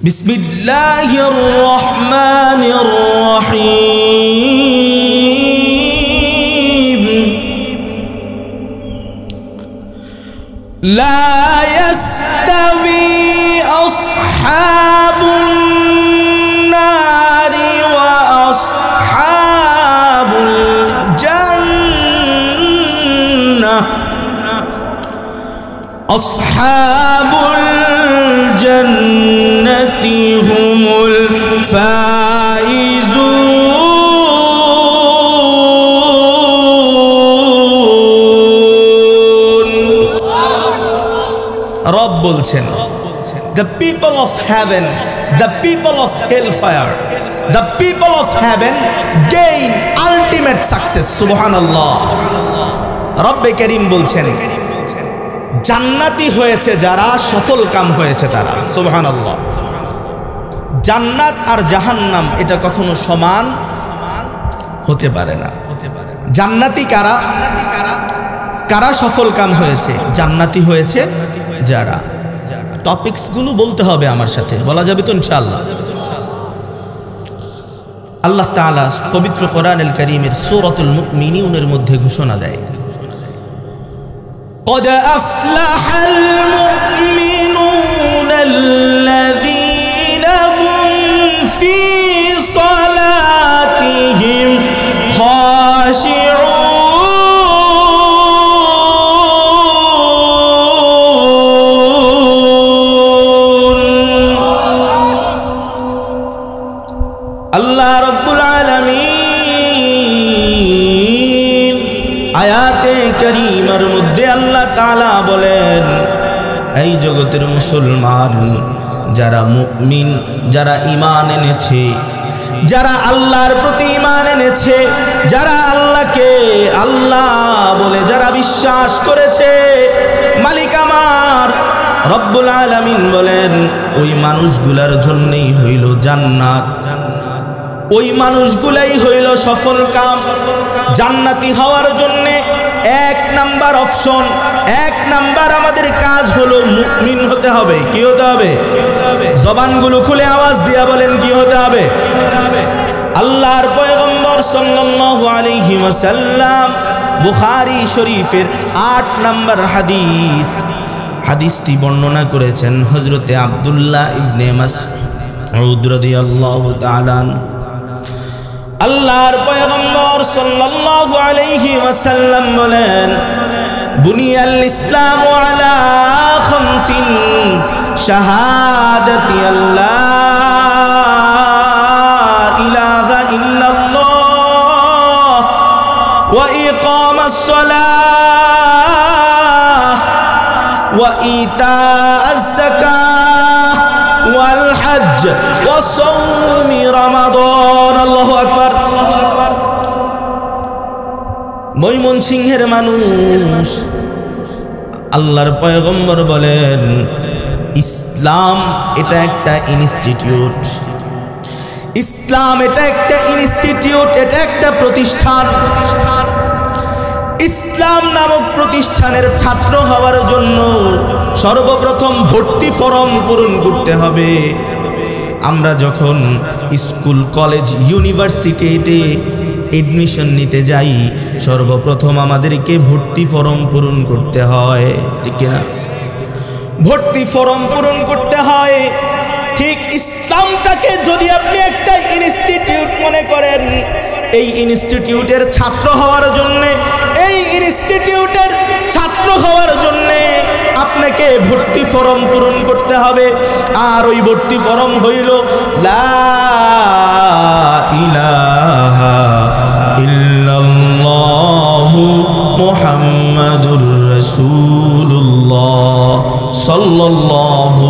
বিসমিল্লাহির রহমানির রহিম। লা ইয়াস্তাবি আসহাবুন নারি ওয়া আসহাবুল জান্নাহ। আসহাবুল জান্নাতি হুমুল ফাইজুন। রব বলছেন, the people of heaven, the people of hellfire, the people of heaven gain ultimate success. সুবহানাল্লাহ। রব্বে করিম বলছেন, জান্নাতি হয়েছে যারা, সফল কাম হয়েছে তারা। সুবহানাল্লাহ। জান্নাত আর জাহান্নাম এটা কখনো সমান হতে পারে না। জান্নাতি কারা? কারা সফল কাম হয়েছে? জান্নাতি হয়েছে যারা। টপিকস গুলো বলতে হবে আমার সাথে, বলা যাবে তো ইনশাআল্লাহ। আল্লাহ তাআলা পবিত্র কোরআনুল কারীমের সূরাতুল মুমিনুনের মধ্যে ঘোষণা দেয়, قد أفلح المؤمنون الذين هم في صلاتهم خاشعون। আল্লাহ রাব্বুল আলামিন আয়াতে কারীমার মধ্যে আল্লাহ তাআলা বলেন, এই জগতের মুসলমান যারা মুমিন, যারা ঈমান এনেছে, যারা আল্লাহর প্রতি ঈমান এনেছে, যারা আল্লাহকে আল্লাহ বলে যারা বিশ্বাস করেছে, মালিক আমার রব্বুল আলামিন বলেন ওই মানুষগুলার জন্যই হইল জান্নাত, ওই মানুষগুলাই হইল সফল কাম। জান্নাতি হওয়ার জন্য এক নাম্বার অপশন, এক নাম্বার আমাদের কাজ হলো মুমিন হতে হবে। কি হতে হবে? জবানগুলো খুলে আওয়াজ দিয়া বলেন, কি হতে হবে? আল্লাহর পয়গম্বর সাল্লাল্লাহু আলাইহি ওয়াসাল্লাম বুখারী শরীফের 8 নাম্বার হাদিসটি বর্ণনা করেছেন হযরতে আব্দুল্লাহ ইবনে মাসউদ রাদিয়াল্লাহু তাআলা। আল্লাহর পয়গম্বর সাল্লাল্লাহু আলাইহি ওয়াসাল্লাম বলেন, বুনিয়াল ইসলামু আলা খামসিন শাহাদাতি আল্লাহ ইলাহা ইল্লাল্লাহ ওয়া ইকামাস সালাহ ওয়া ইতাআজ যাকাহ ওয়াল হজ্জ ওয়া সাওমি রমাদান। আল্লাহু আকবার। ময়মনসিংহের মানুষ, আল্লাহর পয়গম্বর বলেন ইসলাম এটা একটা ইনস্টিটিউট, ইসলাম এটা একটা ইনস্টিটিউট, এটা একটা প্রতিষ্ঠান। ইসলাম নামক প্রতিষ্ঠানের ছাত্র হওয়ার জন্য সর্বপ্রথম ভর্তি ফরম পূরণ করতে হবে। আমরা যখন স্কুল, কলেজ, ইউনিভার্সিটিতে এডমিশন নিতে যাই, সর্বপ্রথম আমাদেরকে ভর্তি ফরম পূরণ করতে হয়, ঠিক না? ভর্তি ফরম পূরণ করতে হয়। ঠিক ইসলামটাকে যদি আপনি একটা ইনস্টিটিউট মনে করেন, এই ইনস্টিটিউটের ছাত্র হওয়ার জন্যে, এই ইনস্টিটিউটের ছাত্র হওয়ার জন্যে আপনাকে ভর্তি ফরম পূরণ করতে হবে। আর ওই ভর্তি ফরম হইল লা ইলাহা ইল্লাল্লাহু মুহাম্মাদুর রাসূলুল্লাহ সাল্লাল্লাহু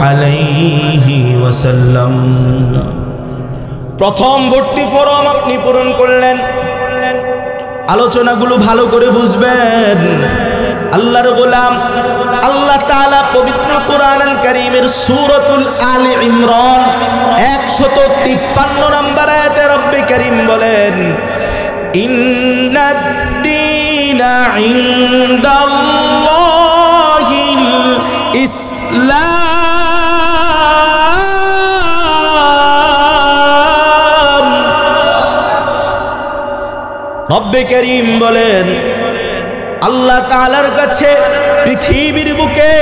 আলাইহি ওয়াসাল্লাম। প্রথম ভর্তি ফরম আপনি পূরণ করলেন। আলোচনাগুলো ভালো করে বুঝবেন। আল্লাহর গোলাম আল্লাহ তাআলা পবিত্র কোরআনুল কারীমের সূরাতুল আলে ইমরান 153 নম্বর আয়াতে রব্বে করিম বলেন, ইন্নাদ দীনা ইনদাল্লাহিল ইসলাম রব্বে করিম বলেন আল্লাহ তাআলার কাছে পৃথিবীর বুকে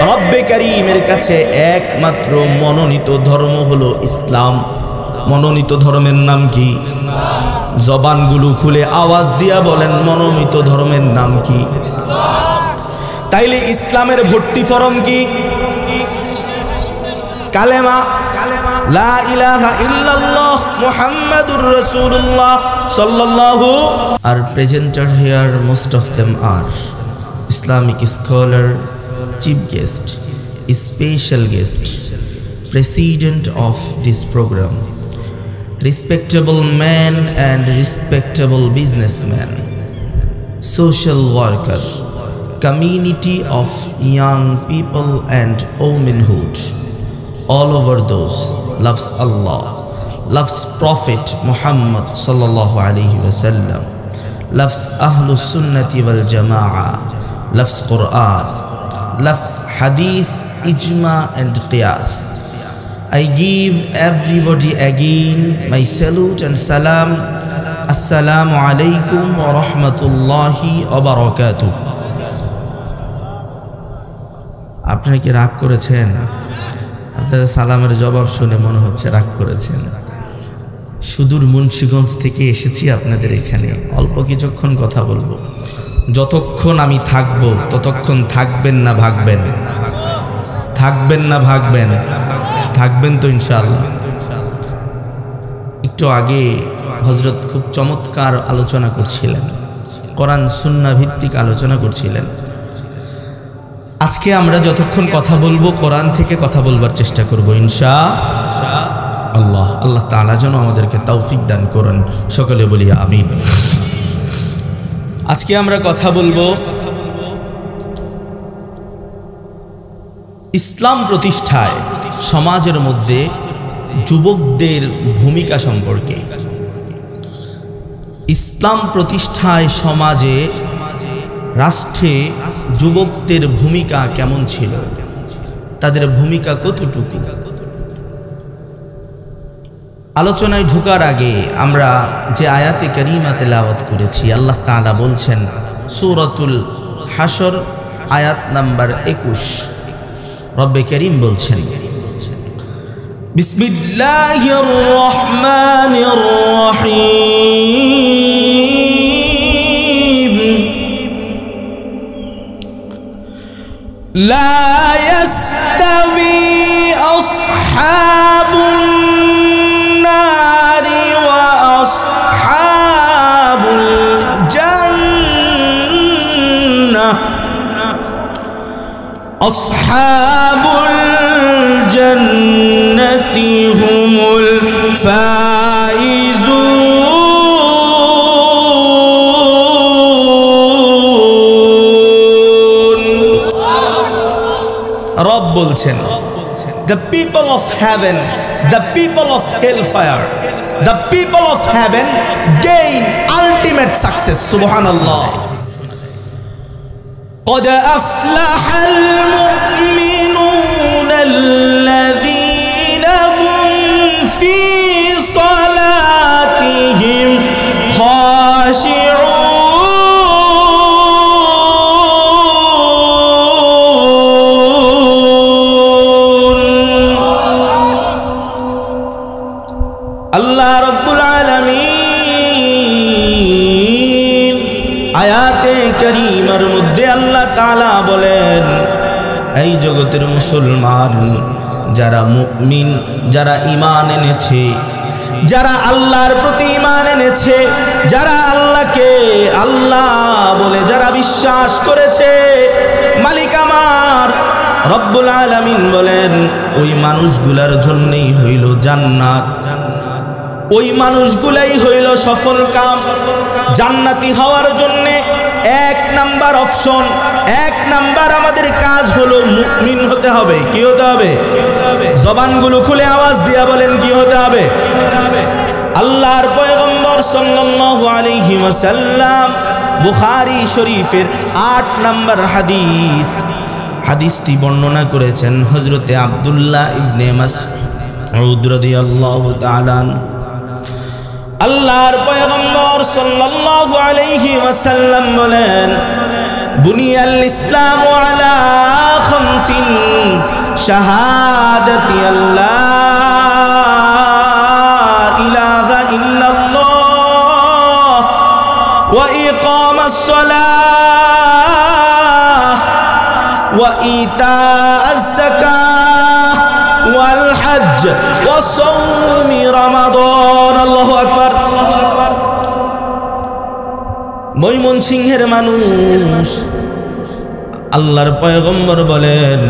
রব্বে করিমের কাছে একমাত্র মনোনীত ধর্ম হলো ইসলাম। মনোনীত ধর্মের নাম কি? জবানগুলো খুলে আওয়াজ দিয়া বলেন মনোনীত ধর্মের নাম কি? তাইলে ইসলামের ভর্তি ফরম কি? কালেমা, লা ইলাহা ইল্লাল্লাহ মুহাম্মাদুর রাসূলুল্লাহ সাল্লাল্লাহু। Our presenter here, most of them are Islamic scholar, chief guest, special guest, president of this program, respectable man and respectable businessman, social worker, community of young people and womanhood, all over those loves Allah, loves Prophet Muhammad sallallahu alaihi wasallam, loves Ahlus Sunnati wal Jama'ah, loves Quran, loves Hadith, Ijma and Qiyas. I give everybody again my salute and salam. Assalamu alaikum wa rahmatullahi wa barakatuh. আপনারা কি রাগ করেছেন? আপনাদের সালামের জবাব শুনে মনে হচ্ছে রাগ করেছেন। সুদূর মুন্সিগঞ্জ থেকে এসেছি আপনাদের এখানে, অল্প কিছুক্ষণ কথা বলবো। যতক্ষণ আমি থাকবো ততক্ষণ থাকবেন না ভাগবেন? থাকবেন না ভাগবেন? থাকবেন তো ইনশাআল্লাহ। একটু আগে হযরত খুব চমৎকার আলোচনা করছিলেন, কোরআন সুন্নাহ ভিত্তিক আলোচনা করছিলেন। আজকে আমরা যতক্ষণ কথা বলবো কোরআন থেকে কথা বলবার চেষ্টা করব ইনশাআল্লাহ। আল্লাহ তাআলা যেন আমাদেরকে তৌফিক দান করেন, সকলে বলি আমিন। আজকে আমরা কথা বলবো ইসলাম প্রতিষ্ঠায় সমাজের মধ্যে যুবকদের ভূমিকা সম্পর্কে। ইসলাম প্রতিষ্ঠায় সমাজে রাষ্ট্রে যুবকদের ভূমিকা কেমন ছিল, তাদের ভূমিকা কতটুকু। আলোচনায় ঢোকার আগে আমরা যে আয়াতে কারিমা তেলাওয়াত করেছি, আল্লাহ তাআলা বলছেন সূরাতুল হাশর আয়াত নাম্বার 21, রব্বে করিম বলছেন বিসমিল্লাহির রহমানির রহিম লা ইয়াস্তাবি আসহাবুন নারি ওয়া আসহাবুল জান্নাহ আসহাবুল জান্নাতি হুমুল ফাইজুন। রব বলছেন the people of heaven, the people of hellfire, the people of heaven gain ultimate success. Subhanallah. قد أفلح المؤمنون الذين هم في صلاتهم خاشعون আল্লাহ রব্বুল আলামিন আয়াতে কারীমার মধ্যে আল্লাহ তাআলা বলেন, এই জগতের মুসলমান যারা মুমিন, যারা ঈমান এনেছে, যারা আল্লাহর প্রতি ঈমান এনেছে, যারা আল্লাহকে আল্লাহ বলে যারা বিশ্বাস করেছে, মালিক আমার রব্বুল আলামিন বলেন ওই মানুষগুলার জন্যই হইল জান্নাত, ওই মানুষগুলাই হইল সফল কাম। জান্নাতি হওয়ার জন্যে এক নাম্বার অপশন, এক নাম্বার আমাদের কাজ হলো মুমিন হতে হবে। কি হতে হবে? জবানগুলো খুলে আওয়াজ দিয়া বলেন কি হতে হবে? আল্লাহর পয়গম্বর সাল্লাল্লাহু আলাইহি ওয়াসাল্লাম বুখারী শরীফের 8 নাম্বার হাদিস, হাদিসটি বর্ণনা করেছেন হযরতে আব্দুল্লাহ ইবনে মাসউদ রাদিয়াল্লাহু তাআলা। আল্লাহর পয়গম্বর সাল্লাল্লাহু আলাইহি ওয়াসাল্লাম বলেন, বুনিয়াল ইসলামু আলা খামসিন, শাহাদাতি আল্লাহ ইলাহা ইল্লাল্লাহ ওয়া ইকামাস সালাহ ওয়া ইতাআজ যাকাহ ওয়াল হজ্জ ওয়া সাওমি রমাদান। আল্লাহু আকবার। ময়মনসিংহের মানুষ, আল্লাহর পয়গম্বর বলেন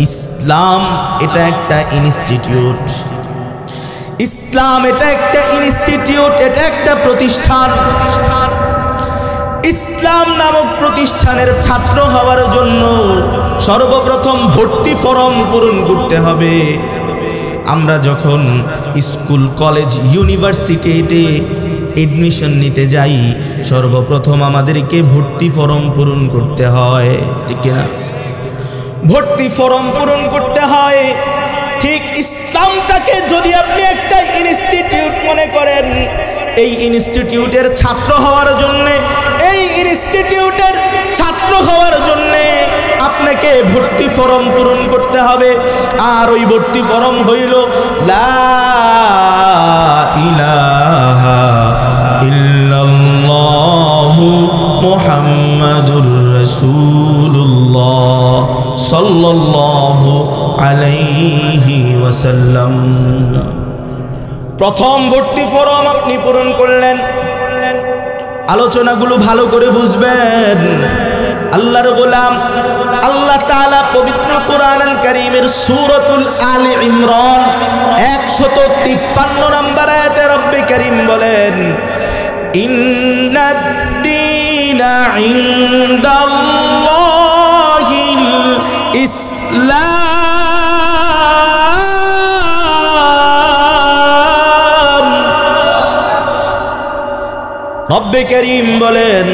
ইসলাম এটা একটা ইনস্টিটিউট, ইসলাম এটা একটা ইনস্টিটিউট, এটা একটা প্রতিষ্ঠান। ইসলাম নামক প্রতিষ্ঠানের ছাত্র হওয়ার জন্য সর্বপ্রথম ভর্তি ফরম পূরণ করতে হবে। আমরা যখন স্কুল, কলেজ, ইউনিভার্সিটিতে এডমিশন নিতে যাই, সর্বপ্রথম আমাদেরকে ভর্তি ফরম পূরণ করতে হয়, ঠিক না? ভর্তি ফরম পূরণ করতে হয়। ঠিক ইসলামটাকে যদি আপনি একটা ইনস্টিটিউট মনে করেন, এই ইনস্টিটিউটের ছাত্র হওয়ার জন্যে, এই ইনস্টিটিউটের ছাত্র হওয়ার জন্যে আপনাকে ভর্তি ফরম পূরণ করতে হবে। আর ওই ভর্তি ফরম হইল লা ইলাহা ইল্লাল্লাহু মুহাম্মাদুর রাসূলুল্লাহ সাল্লাল্লাহু আলাইহি ওয়াসাল্লাম। প্রথম ভর্তি ফরম আপনি পূরণ করলেন। আলোচনাগুলো ভালো করে বুঝবেন। আল্লাহর গোলাম আল্লাহ তাআলা পবিত্র কোরআনুল কারীমের সূরাতুল আলে ইমরান 153 নম্বর আয়াতে রব্বে কারীম বলেন, ইন্নাদ-দীনা ইনদাল্লাহিল ইসলাম। রব্বে কারীম বলেন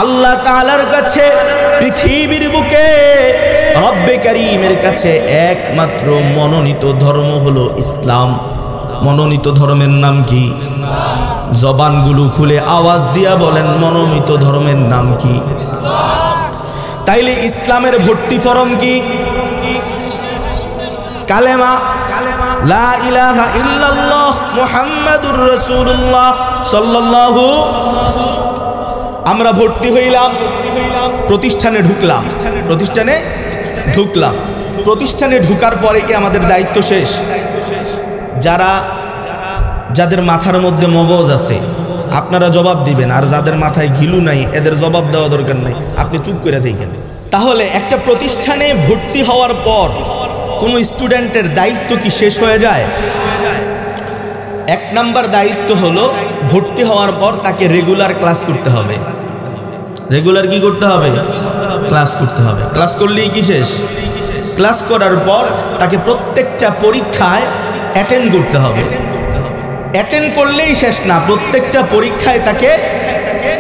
আল্লাহ তাআলার কাছে, পৃথিবীর বুকে রব্বে কারীমের কাছে একমাত্র মনোনীত ধর্ম হলো ইসলাম। মনোনীত ধর্মের নাম কি? জবানগুলো খুলে আওয়াজ দিয়া বলেন, মনোনীত ধর্মের নাম কি? তাইলে ইসলামের ভর্তি ফরম কি? কালেমা, লা ইলাহা ইল্লাল্লাহ মুহাম্মাদুর রাসূলুল্লাহ সাল্লাল্লাহু। আমরা ভর্তি হইলাম, প্রতিষ্ঠানে ঢুকলাম, প্রতিষ্ঠানে ঢুকার পরে কি আমাদের দায়িত্ব শেষ? যাদের মাথার মধ্যে মগজ আছে আপনারা জবাব দিবেন, আর যাদের মাথায় ঘিলু নাই এদের জবাব দেওয়া দরকার নাই, আপনি চুপ করে থাকেন। তাহলে একটা প্রতিষ্ঠানে ভর্তি হওয়ার পর কোন স্টুডেন্টের দায়িত্ব কি শেষ হয়ে যায়? এক নাম্বার দায়িত্ব হলো ভর্তি হওয়ার পর তাকে রেগুলার ক্লাস করতে হবে। রেগুলার কি করতে হবে? ক্লাস করতে হবে। ক্লাস করলেই কি শেষ? ক্লাস করার পর তাকে প্রত্যেকটা পরীক্ষায় অ্যাটেন্ড করতে হবে। অ্যাটেন্ড করলেই শেষ না, প্রত্যেকটা পরীক্ষায় তাকে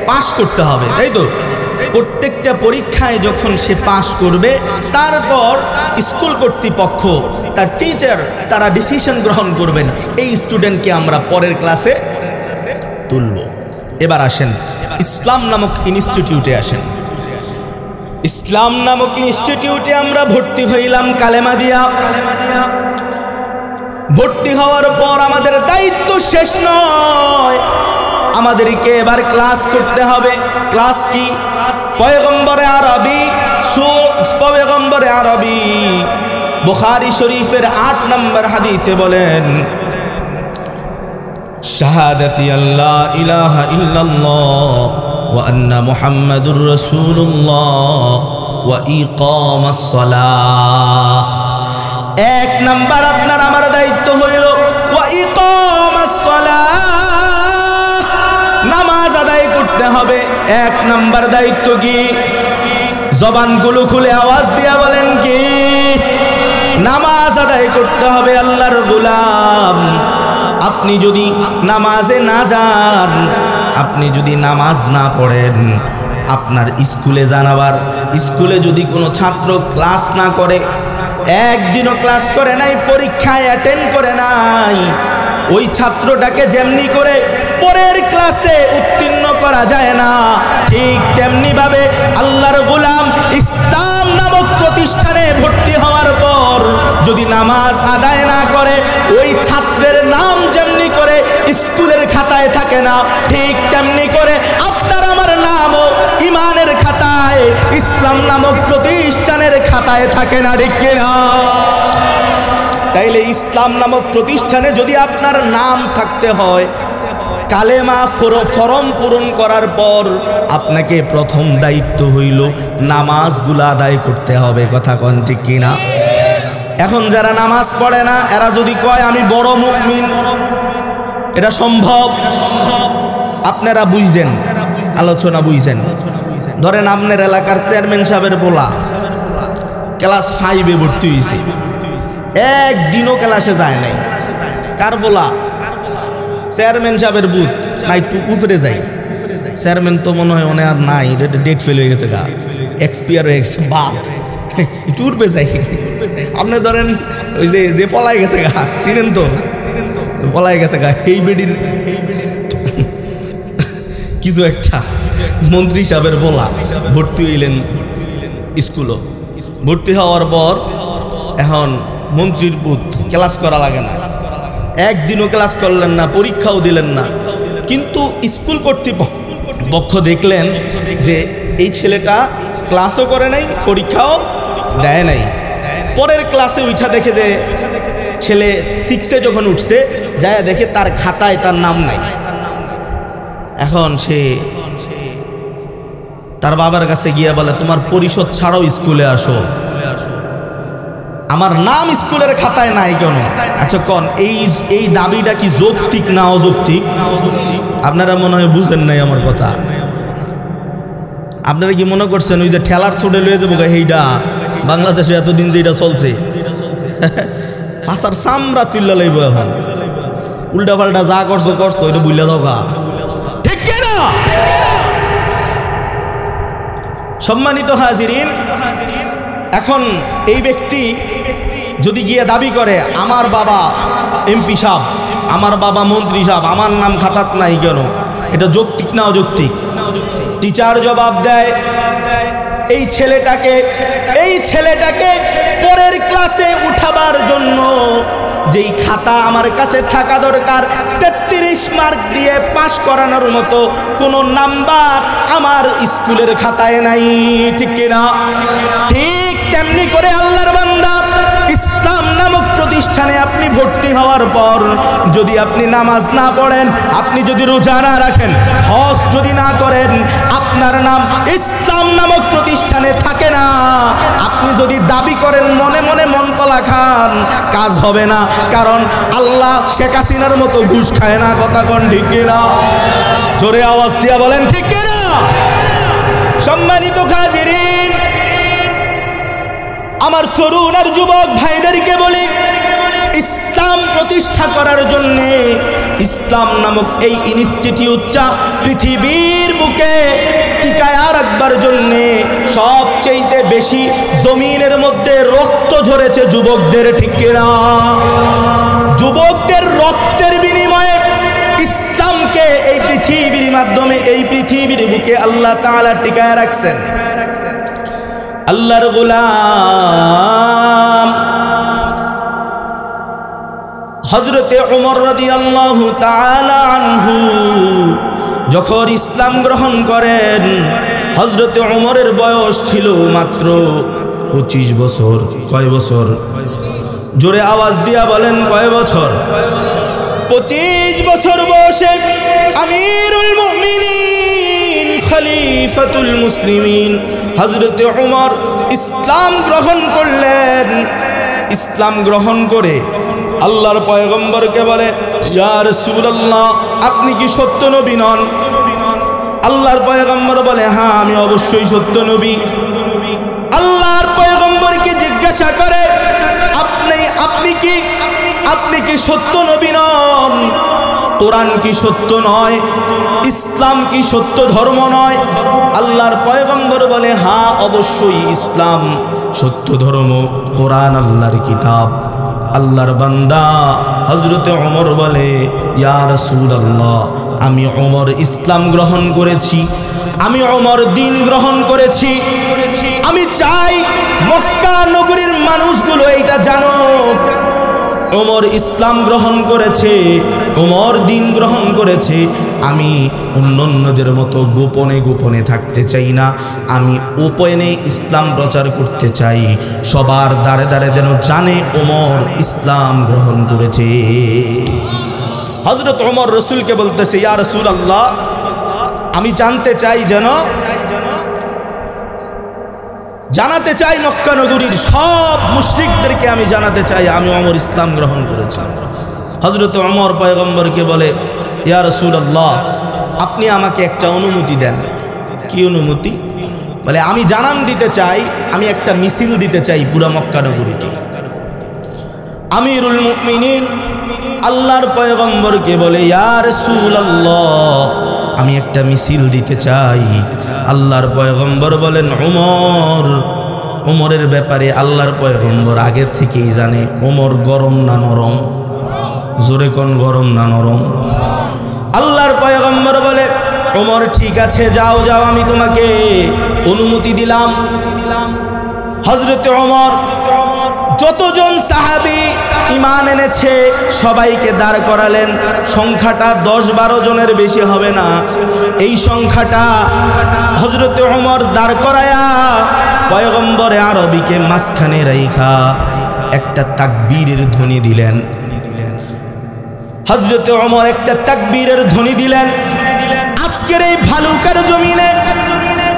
পাস করতে হবে, তাই তো? প্রত্যেকটা পরীক্ষায় যখন সে পাস করবে, তারপর স্কুল কর্তৃপক্ষ, তার টিচার, তারা ডিসিশন গ্রহণ করবেন এই স্টুডেন্টকে আমরা পরের ক্লাসে তুলব। এবার আসেন ইসলাম নামক ইনস্টিটিউটে আসেন। ইসলাম নামক ইনস্টিটিউটে আমরা ভর্তি হইলাম কালেমা দিয়া। ভর্তি হওয়ার পর আমাদের দায়িত্ব শেষ নয়, আমাদেরকে এবার ক্লাস করতে হবে। ক্লাস কি? পয়গম্বরে আরবি বুখারী শরীফের 8 নম্বর হাদিসে বলেন, শাহাদাতি আল্লাহ ইলাহা ইল্লাল্লাহ ওয়া আন্না মুহাম্মাদুর রাসূলুল্লাহ ওয়া ইকামাস সালাহ। এক নাম্বার আপনার আমার দায়িত্ব হইল ওয়া ইকামাস সালাহ, নামাজ আদায় করতে হবে। এক নাম্বার দায়িত্ব কি? জবানগুলো খুলে আওয়াজ দিয়া বলেন কি? নামাজ আদায় করতে হবে। আল্লাহর গোলাম, আপনি যদি নামাজে না যান, আপনি যদি নামাজ না পড়েন, আপনার স্কুলে জানাবার, স্কুলে যদি কোনো ছাত্র ক্লাস না করে, একদিনও ক্লাস করে নাই, পরীক্ষায় অ্যাটেন্ড করে নাই, ওই ছাত্রটাকে যেমনি করে পরের ক্লাসে উত্তীর্ণ করা যায় না, ঠিক তেমনি ভাবে আল্লাহর গোলাম ইসলাম নামক প্রতিষ্ঠানে ভর্তি হওয়ার পর যদি নামাজ আদায় না করে, ওই ছাত্রের নাম যেমনি করে স্কুলের খাতায় থাকে না, ঠিক তেমনি করে আপনার আমার নামও ইমানের খাতায়, ইসলাম নামক প্রতিষ্ঠানের খাতায় থাকে না, ঠিক কিনা? তাইলে ইসলাম নামক প্রতিষ্ঠানে যদি আপনার নাম থাকতে হয়, কালেমা ফরম পূরণ করার পর আপনাকে প্রথম দায়িত্ব হইল নামাজগুলো আদায় করতে হবে। কথা কোন ঠিক কিনা? এখন যারা নামাজ পড়ে না, এরা যদি কয় আমি বড় মুমিন, এটা সম্ভব? আপনারা বুঝছেন, আলোচনা বুঝছেন। ধরেন আপনার এলাকার চেয়ারম্যান সাহেবের পোলা ক্লাস 5-এ ভর্তি হয়েছে, একদিনও ক্লাসে যায় নাই। কার পোলা? চেয়ারম্যান সাহেবের বুথ না, একটু উপরে যাই। চেয়ারম্যান তো মনে হয় আর নাই, ডেট ফেল হয়ে গেছে, গা এক্সপায়ার হয়ে গেছে, বাদ একটু উঠবে যাই। আপনি ধরেন ওই যে পলাই গেছে গা, চিনেন তো, পলাই গেছে গা, এই বেডির কিছু একটা মন্ত্রী সাহেবের বলা ভর্তি হইলেন স্কুলও। ভর্তি হওয়ার পর এখন মন্ত্রীর বুথ, ক্লাস করা লাগে না, একদিনও ক্লাস করলেন না, পরীক্ষাও দিলেন না, কিন্তু স্কুল কর্তৃপক্ষ দেখলেন যে এই ছেলেটা ক্লাসও করে নাই, পরীক্ষাও দেয় নাই। পরের ক্লাসে উঠা দেখে যে ছেলে 6-এ যখন উঠছে, যায় দেখে তার খাতায় তার নাম নাই। এখন সে তার বাবার কাছে গিয়ে বলে, তোমার পরিষদ ছাড়াও স্কুলে আসো, আমার নাম স্কুলের খাতায় নাই কেন? আচ্ছা কোন এই দাবিটা কি যৌক্তিক না অযৌক্তিক? আপনারা মনে হয় বুঝেন নাই আমার কথা। আপনারা কি মনে করছেন ওই যে ঠেলার ছোটে লয়ে যাবো এইটা বাংলাদেশে এতদিন যেটা চলছে, ফাঁসার সামরা তুল্লা লইব, এখন উল্টা পাল্টা যা করছো এটা বুঝলে দোকা, ঠিক কিনা? সম্মানিত হাজিরিন, এখন এই ব্যক্তি যদি গিয়ে দাবি করে আমার বাবা এমপি সাহেব, আমার বাবা মন্ত্রী সাহেব, আমার নাম খাতাত নাই কেন, এটা যৌক্তিক না অযৌক্তিক? টিচার জবাব দেয়, এই ছেলেটাকে পরের ক্লাসে উঠাবার জন্য যেই খাতা আমার কাছে থাকা দরকার 33 মার্ক দিয়ে পাশ করানোর মতো কোনো নাম্বার আমার স্কুলের খাতায় নাই, ঠিক কিনা? ঠিক তেমনি করে আল্লাহর বান্দা, ইসলাম নামক প্রতিষ্ঠানে আপনি ভর্তি হওয়ার পর যদি আপনি নামাজ না পড়েন, আপনি যদি রোজা না রাখেন, হজ যদি না করেন, আপনার নাম ইসলাম নামক প্রতিষ্ঠানে থাকে না। আপনি যদি দাবি করেন, মনে মনে মনতলা খান, কাজ হবে না, কারণ আল্লাহ শেখ হাসিনার মতো ঘুষ খায় না। কথা কোন ঠিক কিনা? জোরে আওয়াজ দিয়া বলেন ঠিক কিনা? সম্মানিত হাজিরিন, আমার তরুণ আর যুবক ভাইদেরকে বলি, ইসলাম প্রতিষ্ঠা করার জন্য, ইসলাম নামক এই ইনস্টিটিউটটা পৃথিবীর বুকে টিকায় রাখবার জন্য সবচেয়ে বেশি জমিনের মধ্যে রক্ত ঝরেছে যুবকদের, ঠিক কিনা? যুবকদের রক্তের বিনিময়ে ইসলামকে এই পৃথিবীর মাধ্যমে, এই পৃথিবীর বুকে আল্লাহ তাআলা টিকায় রাখছেন। আল্লাহর গোলাম হযরতে ওমর রাদিয়াল্লাহু তাআলা আনহু যখন ইসলাম গ্রহণ করেন, হযরতে ওমরের বয়স ছিল মাত্র 25 বছর। কয় বছর? জোরে আওয়াজ দিয়া বলেন কয় বছর? 25 বছর বয়সে আমিরুল মুমিনিন, খলিফাতুল মুসলিমিন হযরতে ওমর ইসলাম গ্রহণ করলেন। ইসলাম গ্রহণ করে আল্লাহর পয়গম্বরকে বলে, ইয়া রাসূলুল্লাহ, আপনি কি সত্য নবী নন? আল্লাহর পয়গম্বর বলে, হ্যাঁ আমি অবশ্যই সত্য নবী। আল্লাহর পয়গম্বরকে জিজ্ঞাসা করে, আপনি কি সত্য নবী নন? কোরআন কি সত্য নয়? ইসলাম কি সত্য ধর্ম নয়? আল্লাহর পয়গম্বর বলে, হ্যাঁ অবশ্যই ইসলাম সত্য ধর্ম, কোরআন আল্লাহর কিতাব। আল্লাহর বান্দা হযরতে ওমর বলে, ইয়া রাসূলুল্লাহ, আমি ওমর ইসলাম গ্রহণ করেছি, আমি ওমর দ্বীন গ্রহণ করেছি। আমি চাই মক্কা নগরীর মানুষগুলো এইটা জানো, ওমর ইসলাম গ্রহণ করেছে, ওমর দ্বীন গ্রহণ করেছে। আমি অন্যদের মতো গোপনে গোপনে থাকতে চাই না, আমি ওপেনে ইসলাম প্রচার করতে চাই। সবার দ্বারে দ্বারে যেন জানে ওমর ইসলাম গ্রহণ করেছে। হযরত ওমর রাসূলকে বলতেছে, ইয়া রাসূলুল্লাহ, আমি জানতে চাই, যেন জানাতে চাই মক্কা নগরীর সব মুশরিকদেরকে আমি জানাতে চাই আমি ওমর ইসলাম গ্রহণ করেছি। হযরত ওমর পয়গম্বরকে বলে, ইয়া রাসূলুল্লাহ, আপনি আমাকে একটা অনুমতি দেন। কি অনুমতি? বলে, আমি জানান দিতে চাই, আমি একটা মিছিল দিতে চাই পুরো মক্কা নগরীতে। আমিরুল মুমিনিন আল্লাহর পয়গম্বরকে বলে, ইয়া রাসূলুল্লাহ, আমি একটা মিছিল দিতে চাই। আল্লাহর পয়গম্বর বলেন, ওমর, ওমরের ব্যাপারে আল্লাহর পয়গম্বর আগে থেকেই জানে ওমর গরম না নরম। জোরে কোন, গরম না নরম? আল্লাহর পয়গম্বর বলে, ওমর ঠিক আছে, যাও যাও, আমি তোমাকে অনুমতি দিলাম। হযরতে ওমর যতজন সাহাবী ঈমান এনেছে সবাইকে দাঁড় করালেন। সংখ্যাটা 10-12 জনের বেশি হবে না। এই সংখ্যাটা হযরতে ওমর দাঁড় করায়া পয়গম্বরে আরবিকে মাঝখানে রাইখা একটা তাকবীরের ধ্বনি দিলেন। হযরতে ওমর একটা তাকবীরের ধ্বনি দিলেন। আজকের এই ভালুকার জমিনে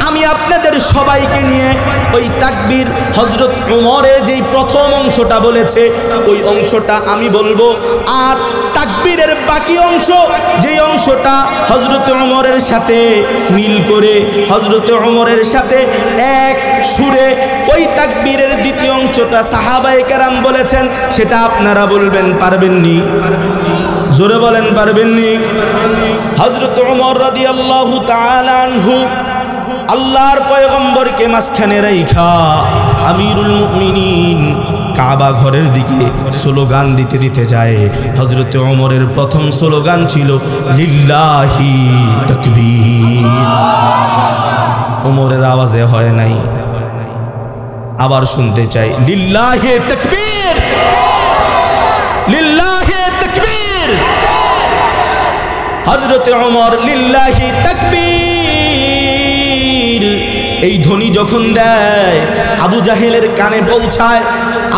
আমি আপনাদের সবাইকে নিয়ে ওই তাকবীর হযরত ওমরের যেই প্রথম অংশটা বলেছে ওই অংশটা আমি বলবো, আর তাকবীরের বাকি অংশ যেই অংশটা হযরত ওমরের সাথে মিল করে হযরত ওমরের সাথে এক সুরে ওই তাকবীরের দ্বিতীয় অংশটা সাহাবায়ে কেরাম বলেছেন, সেটা আপনারা বলবেন। পারবেননি? জোরে বলেন, পারবেননি? হযরত ওমর রাদিয়াল্লাহু তাআলা আনহু আল্লাহর পয়গম্বরকে মাঝখানে রাইখা আমিরুল মুমিনিন কাবা ঘরের দিকে স্লোগান দিতে দিতে যায়। হযরত ওমরের প্রথম স্লোগান ছিল লিল্লাহি তাকবীর। ওমরের আওয়াজে হয় নাই, আবার শুনতে চাই, লিল্লাহি তাকবীর, লিল্লাহি তাকবীর। হযরত ওমর লিল্লাহি তাকবীর এই ধ্বনি যখন দেয় আবু জাহেলের কানে পৌঁছায়।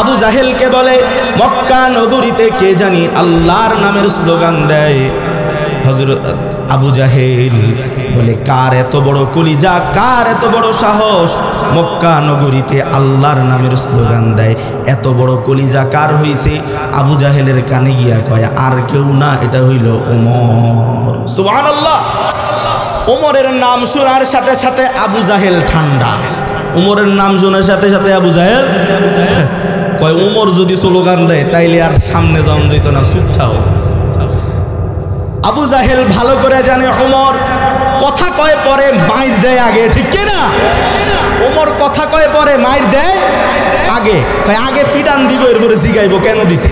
আবু জাহেলকে বলে, মক্কা নগরীতে কে জানি আল্লাহর নামের স্লোগান দেয়। হযরত আবু জাহেল বলে, কার এত বড় কলিজা, কার এত বড় সাহস, মক্কা নগরীতে আল্লাহর নামের স্লোগান দেয়, এত বড় কলিজা কার হইছে? আবু জাহেলের কানে গিয়া কয়, আর কেউ না, এটা হইল ওমর। সুবহানাল্লাহ। ওমরের নাম শোনার সাথে সাথে আবু জাহেল ঠান্ডা। ওমরের নাম শোনার সাথে সাথে আবু জাহেল কয়, ওমর যদি স্লোগান দেয় তাইলে আর সামনে যাওয়া যেত না, চুপ থাও। আবু জাহেল ভালো করে জানে ওমর কথা কয় পরে মাইর দেয় আগে, ঠিক কিনা? ওমর কথা কয় পরে মাইর দেয় আগে, তাই আগে ফিডান দিব, এরপরে জিগাইব কেন দিছে।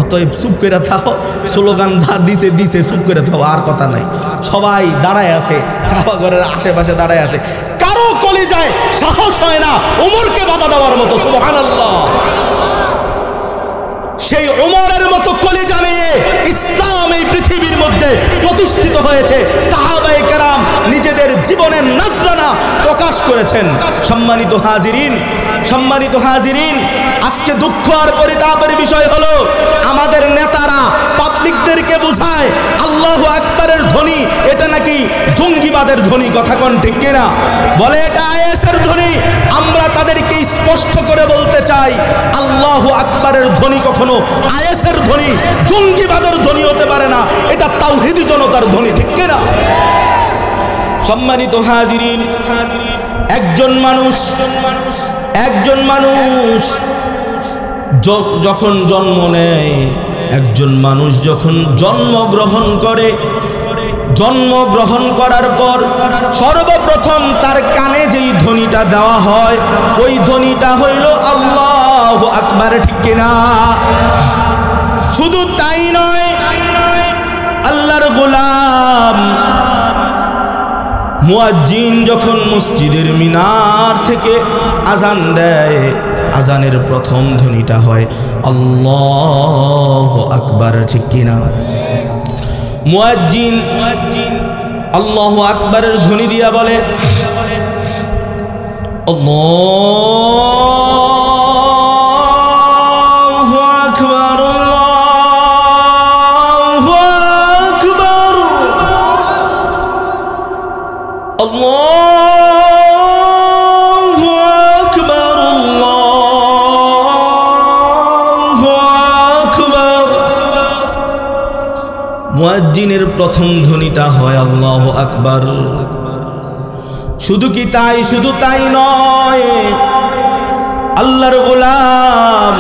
অতএব চুপ করে থাও, স্লোগান যা দিছে দিছে, চুপ করে থাও, আর কথা নাই। সবাই দাঁড়ায় আছে, কাবা ঘরের আশেপাশে দাঁড়ায় আছে, কারো কলিজায় সাহস হয় না ওমরকে বাধা দেওয়ার মতো। সুবহানাল্লাহ। সেই ওমরের মতো কলিজা নিয়ে ইসলাম এই পৃথিবীর মধ্যে প্রতিষ্ঠিত হয়েছে। সাহাবায়ে কেরাম নিজেদের জীবনের নজরানা প্রকাশ করেছেন। সম্মানিত হাজিরিন, সম্মানিত হাজিরিন, আজকে দুঃখ আর পরিতাপের বিষয় হলো আমাদের নেতারা পাবলিকদেরকে বোঝায় আল্লাহু আকবারের ধ্বনি এটা নাকি জঙ্গিবাদের ধ্বনি। কথা কোন ঠিক কিনা? বলে এটা আইএসের ধ্বনি। আমরা তাদেরকে স্পষ্ট করে বলতে চাই, আল্লাহু আকবারের ধ্বনি কখনো আইএসের ধ্বনি, জঙ্গিবাদের ধ্বনি হতে পারে না। এটা তাওহীদি জনতার ধ্বনি, ঠিক কিনা? সম্মানিত হাজিরিন, একজন মানুষ যখন জন্ম নেয়, একজন মানুষ যখন জন্মগ্রহণ করে, জন্মগ্রহণ করার পর সর্বপ্রথম তার কানে যেই ধ্বনিটা দেওয়া হয় ওই ধ্বনিটা হইল আল্লাহু আকবার, ঠিক কিনা? গোলাম। মুয়াজ্জিন যখন মসজিদের মিনার থেকে আজান দেয়, আজানের প্রথম ধ্বনিটা হয় আল্লাহু আকবার, ঠিক কিনা? মুয়াজ্জিন আল্লাহু আকবারের ধ্বনি দিয়া বলে আল্লাহু আকবার, আল্লাহু আকবার, আল্লাহু আকবার, আল্লাহু আকবার। মুয়াজ্জিনের প্রথম ধ্বনিটা হয় আল্লাহু আকবার। শুধু তাই নয়, আল্লাহর গোলাম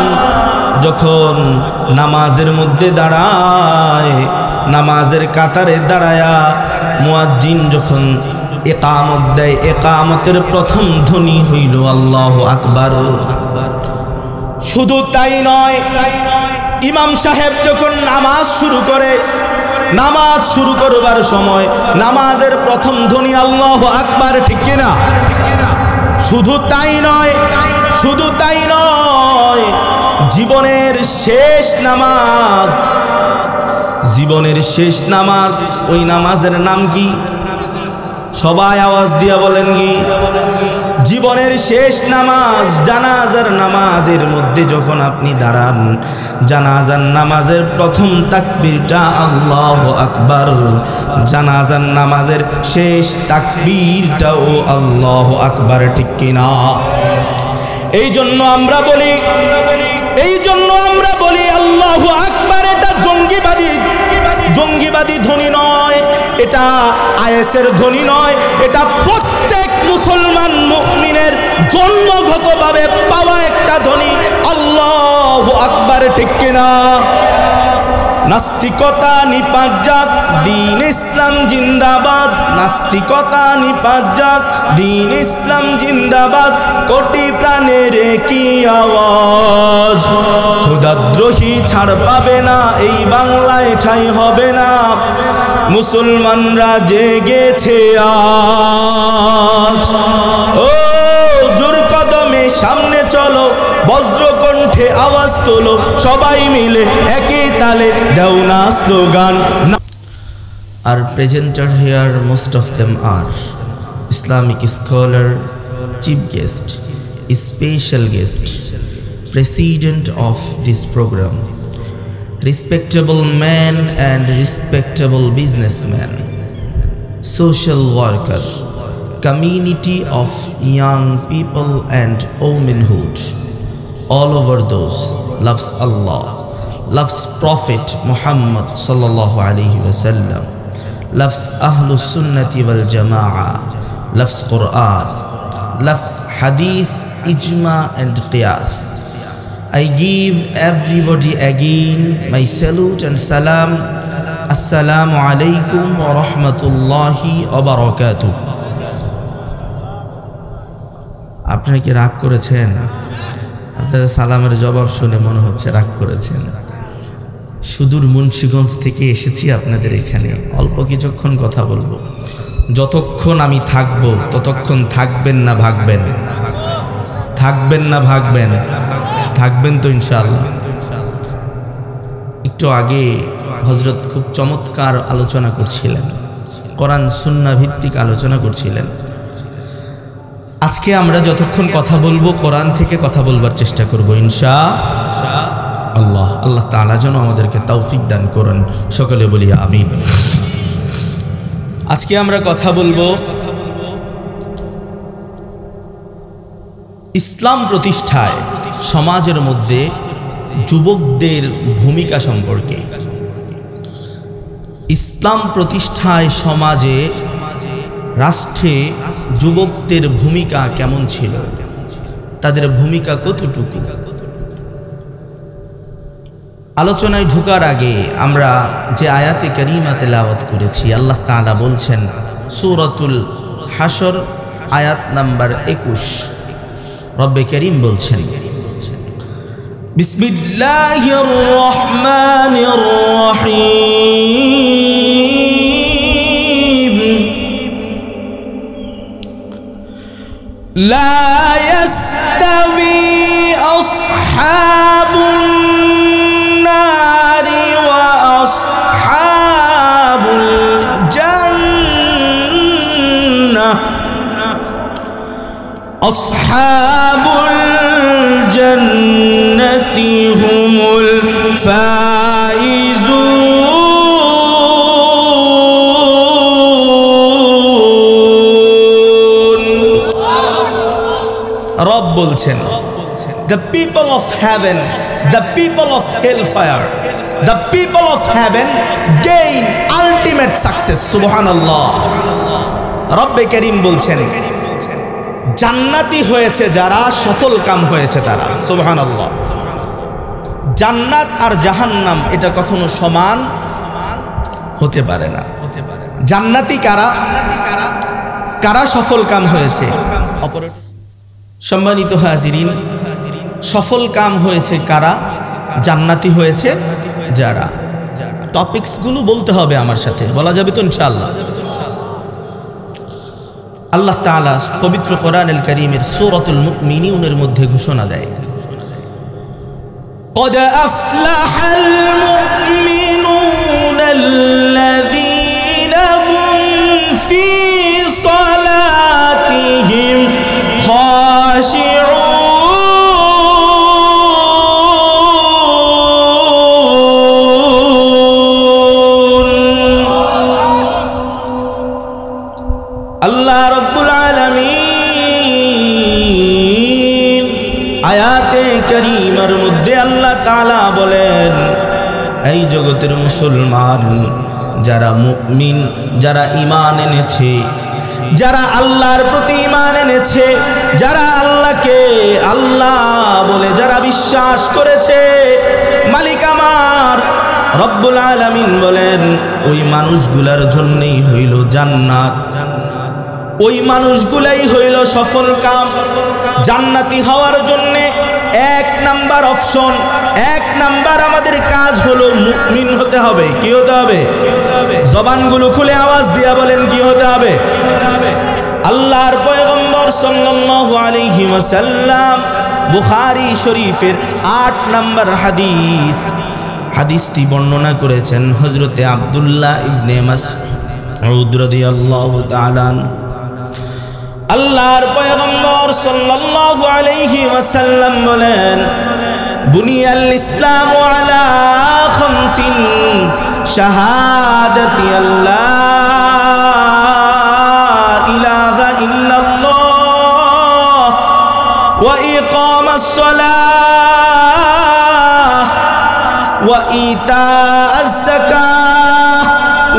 যখন নামাজের মধ্যে দাঁড়ায়, নামাজের কাতারে দাঁড়ায়া মুয়াজ্জিন যখন ইকামত দেয়, ইকামতের প্রথম ধ্বনি হইল আল্লাহু আকবার। শুধু তাই নয়, ইমাম সাহেব যখন নামাজ শুরু করে, নামাজ শুরু করবার সময় নামাজের প্রথম ধ্বনি আল্লাহু আকবার, ঠিক কিনা? শুধু তাই নয়, জীবনের শেষ নামাজ, ওই নামাজের নাম কি? সবাই আওয়াজ দিয়া বলেন কি? জীবনের শেষ নামাজ জানাজার নামাজের মধ্যে যখন আপনি দাঁড়ান, জানাজার নামাজের প্রথম তাকবীরটা আল্লাহু আকবার, জানাজার নামাজের শেষ তাকবীরটাও আল্লাহু আকবার, ঠিক কিনা? এই জন্য আমরা বলি আল্লাহু আকবার। এটা জঙ্গিবাদী ধ্বনি নয়, এটা আইএসের ধ্বনি নয়, এটা প্রত্যেক মুসলমান মুমিনের জন্মগতভাবে পাওয়া একটা ধ্বনি আল্লাহু আকবার, ঠিক কিনা? নাস্তিকতা নিপাত যাক, দ্বীন ইসলাম জিন্দাবাদ। নাস্তিকতা নিপাত যাক, দ্বীন ইসলাম জিন্দাবাদ। কোটি প্রাণের কি আওয়াজ, খোদাদ্রোহী ছাড় পাবে না, এই বাংলায় ঠাঁই হবে না। মুসলমানরা জেগেছে আজ, ও জোর কদমে সামনে চলো, বজ্রকণ্ঠে আওয়াজ তোলো, সবাই মিলে একই তালে দাও না slogan. Our presenter here, most of them are Islamic scholar, chief guest, special guest, president of this program, respectable man and respectable businessman, social worker, community of young people and womanhood, all over those loves Allah, loves Prophet Muhammad sallallahu alaihi wasallam, loves Ahlus Sunnati wal Jama'ah, loves Quran, loves Hadith, Ijma and Qiyas. I give everybody again my salute and salam. Assalamu alaikum wa rahmatullahi wa barakatuh. আপনারা কি রাগ করেছেন? আপনাদের সালামের জবাব শুনে মনে হচ্ছে রাগ করেছেন। সুদূর মুন্সিগঞ্জ থেকে এসেছি আপনাদের এখানে, অল্প কিছুক্ষণ কথা বলবো। যতক্ষণ আমি থাকবো ততক্ষণ থাকবেন না ভাগবেন? থাকবেন না ভাগবেন? থাকবেন তো ইনশাআল্লাহ। একটু আগে হযরত খুব চমৎকার আলোচনা করছিলেন, কোরআন সুন্নাহ ভিত্তিক আলোচনা করছিলেন। আজকে আমরা যতক্ষণ কথা বলবো কোরআন থেকে কথা বলবার চেষ্টা করব ইনশাআল্লাহ। আল্লাহ তাআলা যেন আমাদেরকে তৌফিক দান করেন, সকলে বলি আমিন। আজকে আমরা কথা বলবো ইসলাম প্রতিষ্ঠায় সমাজের মধ্যে যুবকদের ভূমিকা সম্পর্কে। ইসলাম প্রতিষ্ঠায় সমাজে, রাষ্ট্রে যুবকদের ভূমিকা কেমন ছিল, তাদের ভূমিকা কতটুকু। আলোচনায় ঢোকার আগে আমরা যে আয়াতে কারিমা তেলাওয়াত করেছি, আল্লাহ তাআলা বলছেন সূরাতুল হাশর আয়াত নাম্বার 21, রব্বে করিম বলছেন বিসমিল্লাহির রহমানির রহিম লা ইয়াস্তাবি আসহাবুন নারি ওয়া আসহাবুল জান্নাহ আসহাবুল জান্নাতি হুমুল ফাইজুন। রব বলছেন, the people of heaven, the people of hellfire, the people of heaven gain ultimate success. সুবহানাল্লাহ। রব্বে করিম বলছেন, জান্নাতি হয়েছে যারা, সফল কাম হয়েছে তারা। সুবহানাল্লাহ। জান্নাত আর জাহান্নাম এটা কখনো সমান হতে পারে না। জান্নাতি কারা, কারা সফল কাম হয়েছে। সম্মানিত হাজিরিন, সফল কাম হয়েছে কারা, জান্নাতি হয়েছে যারা। টপিকসগুলো বলতে হবে আমার সাথে, বলা যাবে তো ইনশাআল্লাহ। আল্লাহ তাআলা পবিত্র কোরআনুল কারীমের সূরাতুল মুমিনুনের মধ্যে ঘোষণা দেয়, قد أفلح المؤمنون الذين هم في صلاتهم خاشعون। আল্লাহ রব্বুল আলামিন আয়াতে কারীমার মধ্যে আল্লাহ তাআলা বলেন, এই জগতের মুসলমান যারা মুমিন, যারা ঈমান এনেছে, যারা আল্লাহর প্রতি ঈমান এনেছে, যারা আল্লাহকে আল্লাহ বলে যারা বিশ্বাস করেছে, মালিক আমার রব্বুল আলামিন বলেন ওই মানুষগুলার জন্যই হইল জান্নাত, ওই মানুষগুলাই হইল সফল কাম। জান্নাতি হওয়ার জন্য এক নাম্বার অপশন, এক নাম্বার আমাদের কাজ হলো মুমিন হতে হবে। কি হতে হবে? জবানগুলো খুলে আওয়াজ দিয়া বলেন কি হতে হবে? আল্লাহর পয়গম্বর সাল্লাল্লাহু আলাইহি ওয়াসাল্লাম বুখারী শরীফের 8 নাম্বার হাদিস, হাদিসটি বর্ণনা করেছেন হযরতে আব্দুল্লাহ ইবনে মাসউদ রাদিয়াল্লাহু তাআলা। আল্লাহর পয়গম্বর সাল্লাল্লাহু আলাইহি ওয়াসাল্লাম বলেন, বুনিয়াল ইসলামু আলা খামসিন শাহাদাতি আল্লাহ ইলাহা ইল্লাল্লাহ ওয়া ইকামাস সালাহ ওয়া ইতাআজ যাকাহ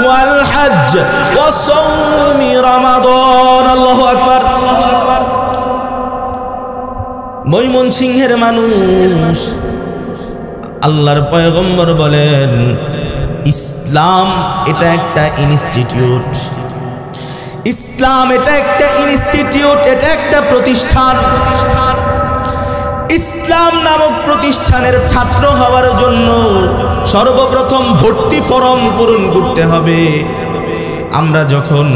ওয়াল হজ্জ ওয়া সাওমি রমাদান। আল্লাহু আকবার। ময়মনসিংহের মানুষ, আল্লাহর পয়গম্বর বলেন ইসলাম এটা একটা ইনস্টিটিউট, ইসলাম এটা একটা ইনস্টিটিউট, এটা একটা প্রতিষ্ঠান। ইসলাম নামক প্রতিষ্ঠানের ছাত্র হওয়ার জন্য সর্বপ্রথম ভর্তি ফরম পূরণ করতে হবে। আমরা যখন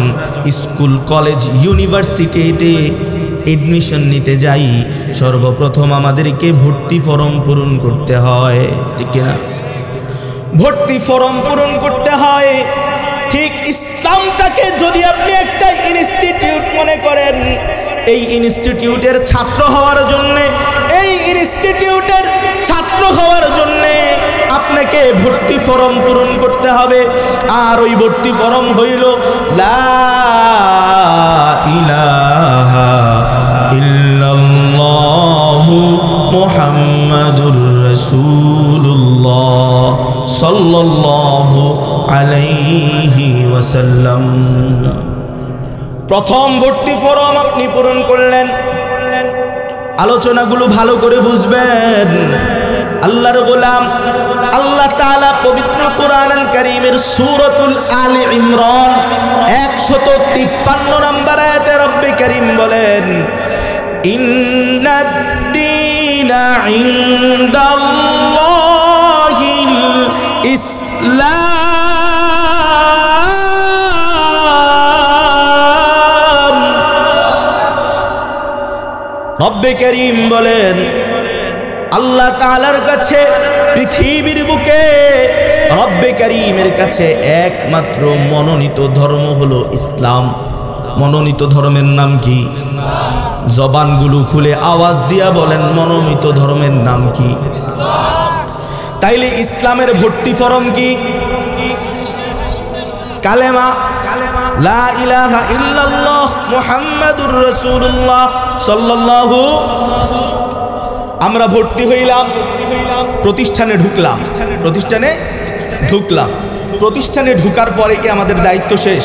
স্কুল, কলেজ, ইউনিভার্সিটিতে এডমিশন নিতে যাই, সর্বপ্রথম আমাদেরকে ভর্তি ফরম পূরণ করতে হয়, ঠিক না? ভর্তি ফরম পূরণ করতে হয়। ঠিক ইসলামটাকে যদি আপনি একটা ইনস্টিটিউট মনে করেন, এই ইনস্টিটিউটের ছাত্র হওয়ার জন্যে, এই ইনস্টিটিউটের ছাত্র হওয়ার জন্যে আপনাকে ভর্তি ফরম পূরণ করতে হবে। আর ওই ভর্তি ফরম হইল লা ইলাহা ইল্লাল্লাহু মুহাম্মাদুর রাসূলুল্লাহ সাল্লাল্লাহু আলাইহি ওয়াসাল্লাম। প্রথম ভর্তি ফরম আপনি পূরণ করলেন। আলোচনাগুলো ভালো করে বুঝবেন। আল্লাহর গোলাম আল্লাহ তাআলা পবিত্র কোরআনুল কারীমের সূরাতুল আলে ইমরান 153 নম্বর আয়াতে রব্বে কারীম বলেন, ইন্নাদ দীনা ইনদাল্লাহিল ইসলাম। রব্বে করিম বলেন আল্লাহ তাআলার কাছে পৃথিবীর বুকে রব্বে করিমের কাছে একমাত্র মনোনীত ধর্ম হলো ইসলাম। মনোনীত ধর্মের নাম কি? জবানগুলো খুলে আওয়াজ দিয়া বলেন মনোনীত ধর্মের নাম কি? তাইলে ইসলামের ভর্তি ফরম কি? কালেমা, লা ইলাহা ইল্লাল্লাহ মুহাম্মাদুর রাসূলুল্লাহ সাল্লাল্লাহু। আমরা ভর্তি হইলাম, প্রতিষ্ঠানে ঢুকলাম, প্রতিষ্ঠানে ঢুকার পরে কি আমাদের দায়িত্ব শেষ?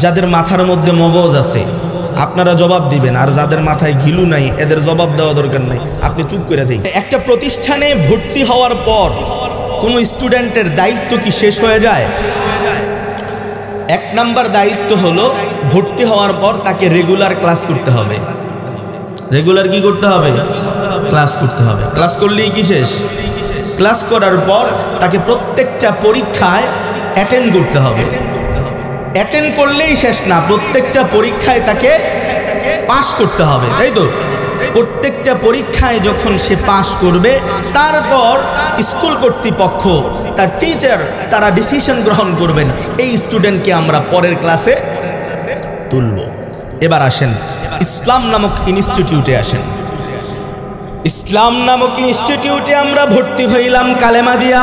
যাদের মাথার মধ্যে মগজ আছে আপনারা জবাব দিবেন, আর যাদের মাথায় ঘিলু নাই এদের জবাব দেওয়া দরকার নাই, আপনি চুপ করে দিন। একটা প্রতিষ্ঠানে ভর্তি হওয়ার পর কোন স্টুডেন্টের দায়িত্ব কি শেষ হয়ে যায়? এক নাম্বার দায়িত্ব হলো ভর্তি হওয়ার পর তাকে রেগুলার ক্লাস করতে হবে। রেগুলার কি করতে হবে? ক্লাস করতে হবে। ক্লাস করলেই কি শেষ? ক্লাস করার পর তাকে প্রত্যেকটা পরীক্ষায় অ্যাটেন্ড করতে হবে। অ্যাটেন্ড করলেই শেষ না, প্রত্যেকটা পরীক্ষায় তাকে পাস করতে হবে, তাই তো? প্রত্যেকটা পরীক্ষায় যখন সে পাস করবে তারপর স্কুল কর্তৃপক্ষ, তার টিচার, তারা ডিসিশন গ্রহণ করবেন এই স্টুডেন্টকে আমরা পরের ক্লাসে তুলব। এবার আসেন ইসলাম নামক ইনস্টিটিউটে আসেন। ইসলাম নামক ইনস্টিটিউটে আমরা ভর্তি হইলাম কালেমা দিয়া।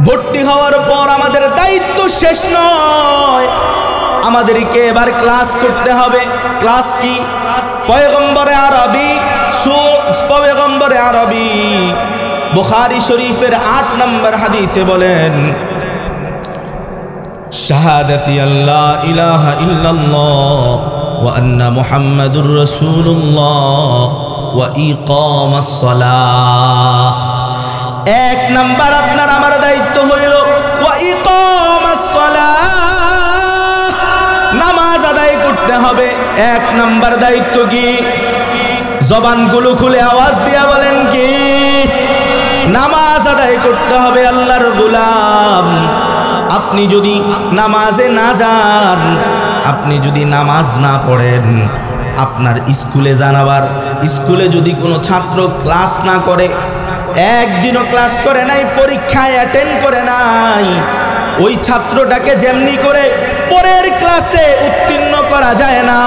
ভর্তি হওয়ার পর আমাদের দায়িত্ব শেষ নয়, আমাদেরকে এবার ক্লাস করতে হবে। ক্লাস কি? পয়গম্বরে আরবি বুখারী শরীফের 8 নম্বর হাদিসে বলেন শাহাদাতি আল্লাহ ইলাহা ইল্লাল্লাহ ওয়া আন্না মুহাম্মাদুর রাসূলুল্লাহ ওয়া ইকামাস সালাহ। এক নাম্বার আপনার আমার দায়িত্ব হইল ওয়া ইকামাস সালাহ, নামাজ আদায় করতে হবে। এক নাম্বার দায়িত্ব কি? জবানগুলো খুলে আওয়াজ দিয়া বলেন কি? নামাজ আদায় করতে হবে। আল্লাহর গোলাম, আপনি যদি নামাজে না যান, আপনি যদি নামাজ না পড়েন, আপনার স্কুলে জানাবার, স্কুলে যদি কোনো ছাত্র ক্লাস না করে, একদিনও ক্লাস করে নাই, পরীক্ষায় অ্যাটেন্ড করে নাই, ওই ছাত্রটাকে যেমনি করে পরের ক্লাসে উত্তীর্ণ করা যায় না,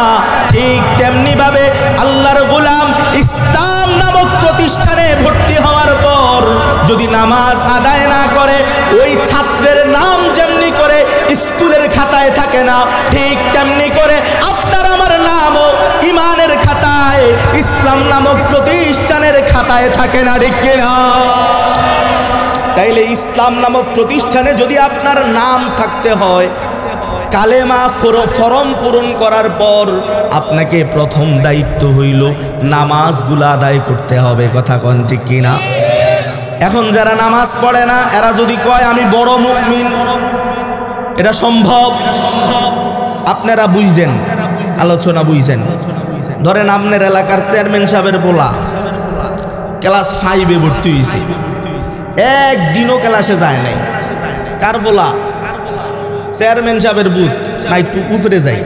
ঠিক তেমনি ভাবে আল্লাহর গোলাম ইসলাম নামক প্রতিষ্ঠানে ভর্তি হওয়ার পর যদি নামাজ আদায় না করে, ওই ছাত্রের নাম যেমনি করে স্কুলের খাতায় থাকে না, ঠিক তেমনি করে আপনার আমার নামও ইমানের খাতায়, ইসলাম নামক প্রতিষ্ঠানের খাতায় থাকে না, ঠিক কিনা? তাইলে ইসলাম নামক প্রতিষ্ঠানে যদি আপনার নাম থাকতে হয়, কালেমা ফরম পূরণ করার পর আপনাকে প্রথম দায়িত্ব হইল নামাজগুলো আদায় করতে হবে। কথা কোন ঠিক কিনা? এখন যারা নামাজ পড়ে না এরা যদি কয় আমি বড় মুমিন, এটা সম্ভব? আপনারা বুঝছেন, আলোচনা বুঝছেন। ধরেন আপনার এলাকার চেয়ারম্যান সাহেবের পোলা ক্লাস 5-এ ভর্তি হয়েছে, একদিনও ক্লাসে যায় নাই। কার পোলা? চেয়ারম্যান সাহেবের বুথ না, একটু উপরে যাই।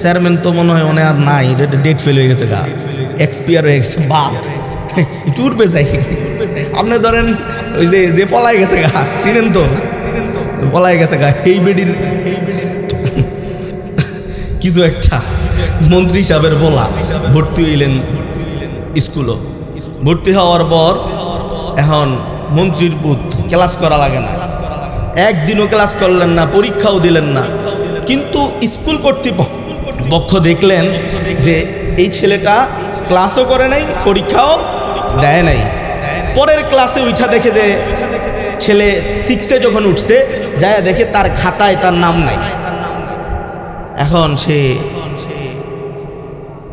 চেয়ারম্যান তো মনে হয় আর নাই, ডেট ফেল হয়ে গেছে, গা এক্সপায়ার হয়ে গেছে, বাদ একটু উঠবে যাই। আপনি ধরেন ওই যে পলাই গেছে গা, চিনেন তো? পলাই গেছে গা, এই বেডির কিছু একটা মন্ত্রী সাহেবের বলা ভর্তি হইলেন স্কুলও। ভর্তি হওয়ার পর এখন মন্ত্রীর বুথ, ক্লাস করা লাগে না, একদিনও ক্লাস করলেন না, পরীক্ষাও দিলেন না, কিন্তু স্কুল কর্তৃপক্ষ দেখলেন যে এই ছেলেটা ক্লাসও করে নাই, পরীক্ষাও দেয় নাই। পরের ক্লাসে উঠা দেখে যে ছেলে 6-এ যখন উঠছে, যায় দেখে তার খাতায় তার নাম নাই। এখন সে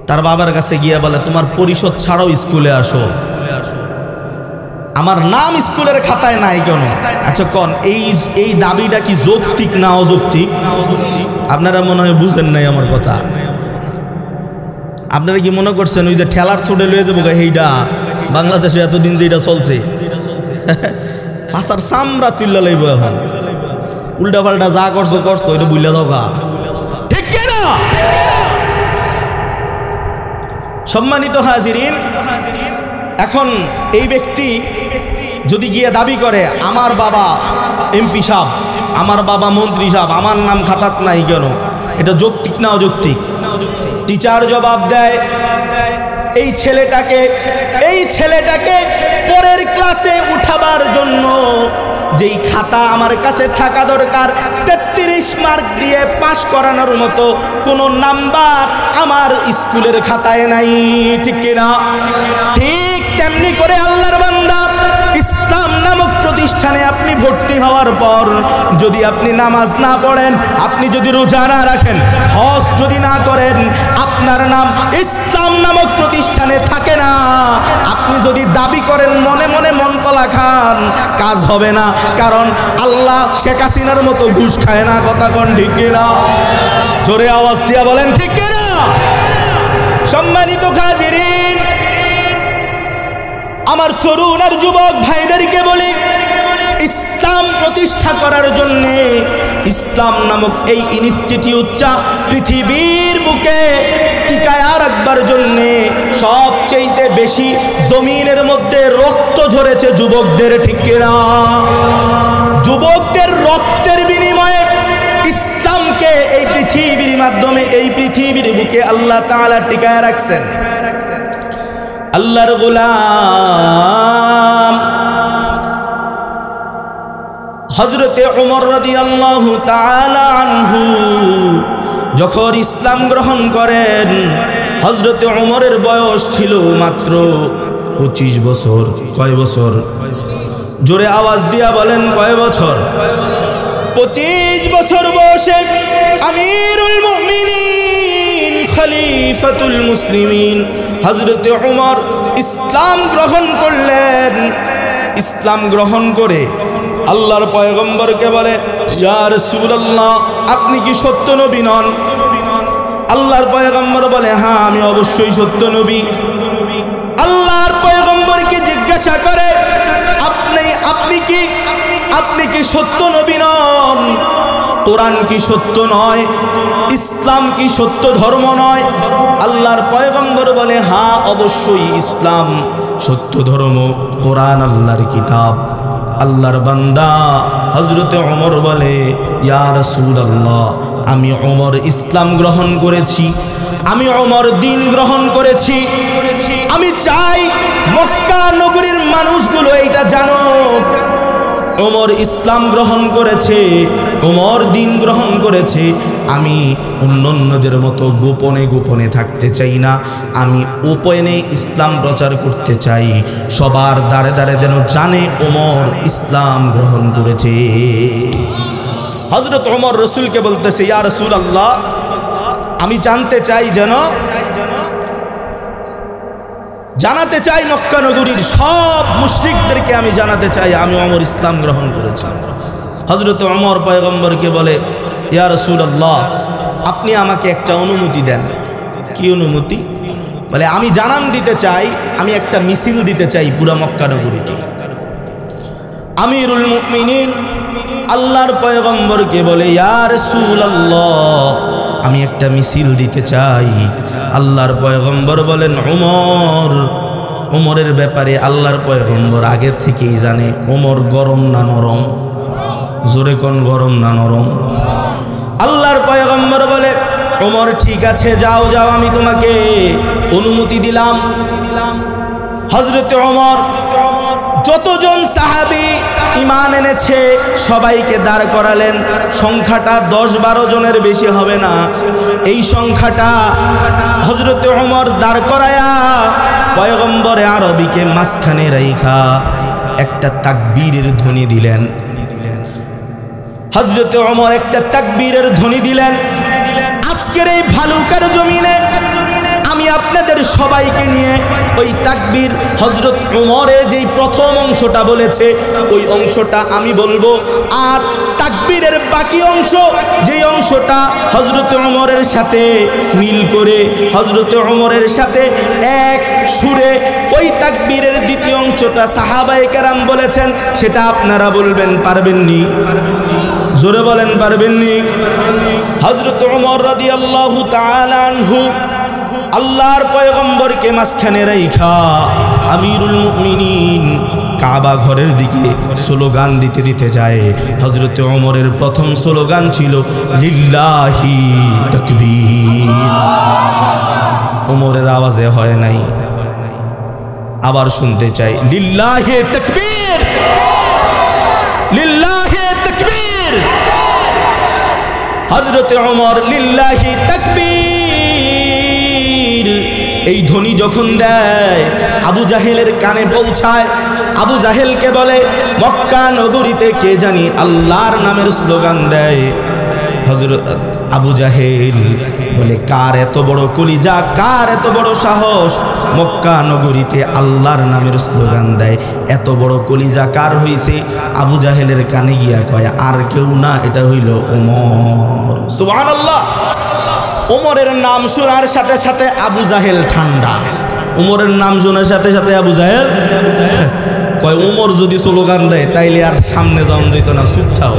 তার বাবার কাছে গিয়ে বলে তোমার পরিষদ ছাড়াও স্কুলে আসো, আমার নাম স্কুলের খাতায় নাই কেন? আচ্ছা কোন এই দাবিটা কি যৌক্তিক না অযৌক্তিক? আপনারা মনে হয় বুঝেন নাই আমার কথা। আপনারা কি মনে করছেন ওই যে ঠেলার ছোটে লয়ে যাবো এইটা বাংলাদেশে এতদিন যেটা চলছে, ফাঁসার সামরা তুল্লা লইব, এখন উল্টা পাল্টা যা করছো ওইটা বুঝলে দাও, ঠিক না? সম্মানিত হাজিরিন, এখন এই ব্যক্তি যদি গিয়ে দাবি করে আমার বাবা এমপি সাহেব, আমার বাবা মন্ত্রী সাহেব, আমার নাম খাতাত নাই কেন, এটা যৌক্তিক না অযৌক্তিক? টিচার জবাব দেয় এই ছেলেটাকে পরের ক্লাসে উঠাবার জন্য যেই খাতা আমার কাছে থাকা দরকার 33 মার্ক দিয়ে পাশ করানোর মতো কোনো নাম্বার আমার স্কুলের খাতায় নাই, ঠিক কিনা? ঠিক তেমনি করে আল্লাহর বান্দা, ইসলাম নামক প্রতিষ্ঠানে আপনি ভর্তি হওয়ার পর যদি আপনি নামাজ না পড়েন, আপনি যদি রোজা না রাখেন, হজ যদি না করেন, আপনার নাম ইসলাম নামক প্রতিষ্ঠানে থাকে না। আপনি যদি দাবি করেন মনে মনে মনতলা খান, কাজ হবে না, কারণ আল্লাহ শেখ হাসিনার মতো ঘুষ খায় না। কথা কোন ঠিক কিনা? জোরে আওয়াজ দিয়া বলেন ঠিক কিনা? সম্মানিত হাজিরিন, আমার তরুণ আর যুবক ভাইদেরকে বলি, ইসলাম প্রতিষ্ঠা করার জন্য, ইসলাম নামক এই ইনস্টিটিউটটা পৃথিবীর বুকে টিকায় রাখবার জন্য সবচেয়ে বেশি জমিনের মধ্যে রক্ত ঝরেছে যুবকদের, ঠিক কিনা? যুবকদের রক্তের বিনিময়ে ইসলামকে এই পৃথিবীর মাধ্যমে, এই পৃথিবীর বুকে আল্লাহ তাআলা টিকায় রাখছেন। আল্লাহর গোলাম হযরতে ওমর রাদিয়াল্লাহু তাআলা আনহু যখন ইসলাম গ্রহণ করেন, হযরতে ওমরের বয়স ছিল মাত্র 25 বছর। কয় বছর? জোরে আওয়াজ দিয়া বলেন কয় বছর? 25 বছর বয়সে আমিরুল মুমিনিন খলিফাতুল মুসলিমিন হযরতে ওমর ইসলাম গ্রহণ করলেন। ইসলাম গ্রহণ করে আল্লাহর পয়গম্বরকে বলে, ইয়া রাসূলুল্লাহ, আপনি কি সত্য নবী নন? আল্লাহর পয়গম্বর বলে, হ্যাঁ আমি অবশ্যই সত্য নবী। আল্লাহর পয়গম্বরকে জিজ্ঞাসা করে, আপনি কি সত্য নবী নন? কোরআন কি সত্য নয়? ইসলাম কি সত্য ধর্ম নয়? আল্লাহর পয়গম্বর বলে, হ্যাঁ অবশ্যই ইসলাম সত্য ধর্ম, কোরআন আল্লাহর কিতাব। আল্লাহর বান্দা হযরতে ওমর বলে, ইয়া রাসূলুল্লাহ, আমি ওমর ইসলাম গ্রহণ করেছি, আমি ওমর দ্বীন গ্রহণ করেছি। আমি চাই মক্কা নগরীর মানুষগুলো এইটা জানো, ওমর ইসলাম গ্রহণ করেছে, ওমর দ্বীন গ্রহণ করেছে। আমি অন্যদের মতো গোপনে গোপনে থাকতে চাই না, আমি ওপেনে ইসলাম প্রচার করতে চাই। সবার দ্বারে দ্বারে যেন জানে ওমর ইসলাম গ্রহণ করেছে। হযরত ওমর রাসূলকে বলতেছে, ইয়া রাসূলুল্লাহ, আমি জানতে চাই, জানাতে চাই মক্কা নগরীর সব মুশরিকদেরকে আমি জানাতে চাই আমি ওমর ইসলাম গ্রহণ করেছি। হযরত ওমর পয়গম্বরকে বলে, ইয়া রাসূলুল্লাহ, আপনি আমাকে একটা অনুমতি দেন। কি অনুমতি? বলে, আমি জানান দিতে চাই, আমি একটা মিছিল দিতে চাই পুরো মক্কা নগরীতে। আমিরুল মুমিনিন আল্লাহর পয়গম্বরকে বলে, ইয়া রাসূলুল্লাহ, আমি একটা মিছিল দিতে চাই। আল্লাহর পয়গম্বর বলেন, ওমরের ব্যাপারে আল্লাহর পয়গম্বর আগে থেকেই জানে ওমর গরম না নরম। জোরে কোন গরম না নরম? আল্লাহর পয়গম্বর বলে, ওমর ঠিক আছে, যাও যাও, আমি তোমাকে অনুমতি দিলাম। হযরতে ওমর যতজন সাহাবী ঈমান এনেছে সবাইকে দাঁড় করালেন। সংখ্যাটা 10-12 জনের বেশি হবে না। এই সংখ্যাটা হযরতে ওমর দাঁড় করায়া পয়গম্বরে আরবিকে মাঝখানে রাইখা একটা তাকবীরের ধ্বনি দিলেন। হযরতে ওমর একটা তাকবীরের ধ্বনি দিলেন। আজকের এই ভালুকার জমিনে আমি আপনাদের সবাইকে নিয়ে ওই তাকবীর হযরত ওমরের যেই প্রথম অংশটা বলেছে ওই অংশটা আমি বলবো, আর তাকবীরের বাকি অংশ যেই অংশটা হযরত ওমরের সাথে মিল করে হযরত ওমরের সাথে এক সুরে ওই তাকবীরের দ্বিতীয় অংশটা সাহাবায়ে কেরাম বলেছেন, সেটা আপনারা বলবেন। পারবেননি? জোরে বলেন, পারবেননি? হযরত ওমর রাদিয়াল্লাহু তাআলা আনহু আল্লাহর পয়গম্বরকে মাঝখানে রাইখা আমিরুল মুমিনিন কাবা ঘরের দিকে স্লোগান দিতে দিতে যায়। হযরত ওমরের প্রথম স্লোগান ছিল লিল্লাহি তাকবীর। ওমরের আওয়াজে হয় নাই, আবার শুনতে চাই লিল্লাহি তাকবীর, লিল্লাহি তাকবীর। হযরত ওমর লিল্লাহি তাকবীর এই ধ্বনি যখন দেয় আবু জাহেলের কানে পৌঁছায়। আবু জাহেলকে বলে মক্কা নগরীতে কে জানি আল্লাহর নামের স্লোগান দেয়। হযরত আবু জাহেল বলে কার এত বড় কলিজা, কার এত বড় সাহস, মক্কা নগরীতে আল্লাহর নামের স্লোগান দেয়। এত বড় কলিজা কার হইছে? আবু জাহেলের কানে গিয়া কয় আর কেউ না, এটা হইল ওমর। সুবহানাল্লাহ। ওমরের নাম শোনার সাথে সাথে আবু জাহেল ঠান্ডা। ওমরের নাম শোনার সাথে সাথে আবু জাহেল কয় ওমর যদি স্লোগান দেয় তাইলে আর সামনে যাওয়া যেত না, চুপ থাও।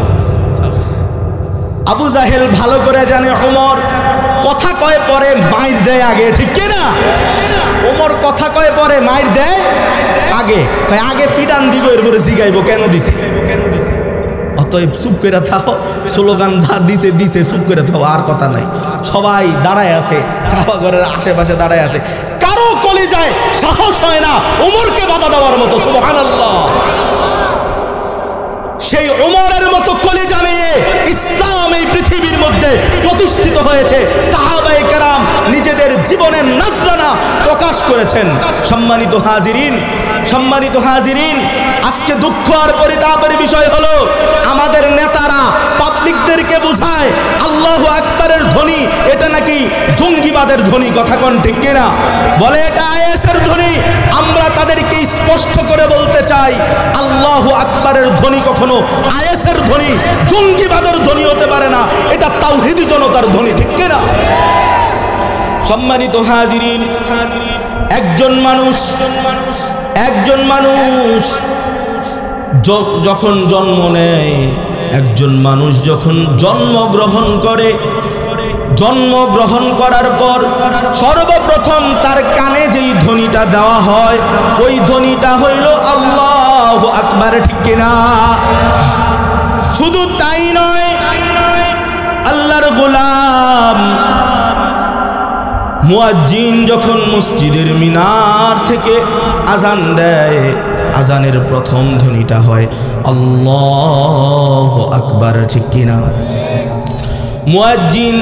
আবু জাহেল ভালো করে জানে ওমর কথা কয় পরে মাইর দেয় আগে, ঠিক কিনা? ওমর কথা কয় পরে মাইর দেয় আগে, কয় আগে ফিডান দিব এরপরে জিগাইবো কেন দিছে। অতএব চুপ করে থাও, স্লোগান যা দিছে দিছে, চুপ করে থাও, আর কথা নাই। সবাই দাঁড়ায় আছে, কাবা ঘরের আশেপাশে দাঁড়ায় আছে, কারো কলিজায় সাহস হয় না ওমরকে বাধা দেওয়ার মতো। সুবহানাল্লাহ। সেই ওমরের মতো কলিজা নিয়ে ইসলাম এই পৃথিবীর মধ্যে প্রতিষ্ঠিত হয়েছে। সাহাবায়ে কেরাম নিজেদের জীবনের নজরানা প্রকাশ করেছেন। সম্মানিত হাজিরিন, সম্মানিত হাজিরিন, আজকে দুঃখ আর পরিতাপের বিষয় হলো আমাদের নেতারা পাবলিকদেরকে বোঝায় আল্লাহু আকবারের ধ্বনি এটা নাকি জঙ্গিবাদের ধ্বনি। কথা কোন ঠিক কিনা? বলে এটা আইএসের ধ্বনি। আমরা তাদেরকে স্পষ্ট করে বলতে চাই আল্লাহু আকবারের ধ্বনি কখনো আইএসের ধ্বনি, জঙ্গিবাদের ধ্বনি হতে পারে না। এটা তাওহীদি জনতার ধ্বনি, ঠিক কিনা? সম্মানিত হাজিরিন, একজন মানুষ যখন জন্ম নেয়, একজন মানুষ যখন জন্মগ্রহণ করে, জন্মগ্রহণ করার পর সর্বপ্রথম তার কানে যেই ধ্বনিটা দেওয়া হয় ওই ধ্বনিটা হইল আল্লাহু আকবার, ঠিক কিনা? শুধু তাই নয়, আল্লাহর গোলাম মুয়াজ্জিন যখন মসজিদের মিনার থেকে আজান দেয়, আজানের প্রথম ধ্বনিটা হয় আল্লাহু আকবার, ঠিক কিনা? মুয়াজ্জিন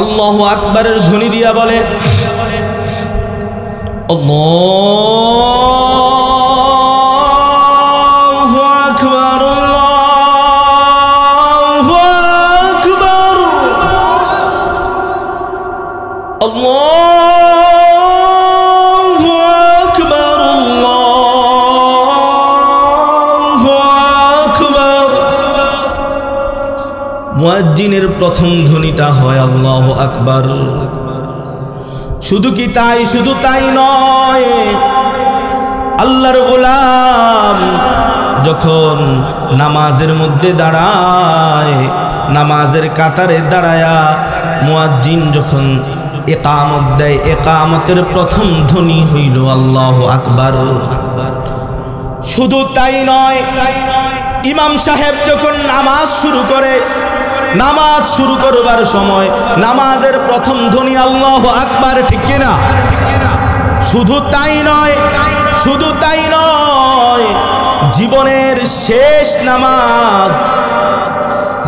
আল্লাহু আকবারের ধ্বনি দিয়া বলে আল্লাহু আকবার, আল্লাহু আকবার, আল্লাহু আকবার, আল্লাহু আকবার। মুয়াজ্জিনের প্রথম ধ্বনিটা হয় আল্লাহু আকবার। শুধু কি তাই, শুধু তাই নয়, আল্লাহর গোলাম যখন নামাজের মধ্যে দাঁড়ায়, নামাজের কাতারে দাঁড়ায়া মুয়াজ্জিন যখন ইকামত দেয়, ইকামতের প্রথম ধ্বনি হইল আল্লাহু আকবার। শুধু তাই নয়, ইমাম সাহেব যখন নামাজ শুরু করে, নামাজ শুরু করবার সময় নামাজের প্রথম ধ্বনি আল্লাহু আকবার, ঠিক কিনা? শুধু তাই নয়, শুধু তাই নয়, জীবনের শেষ নামাজ,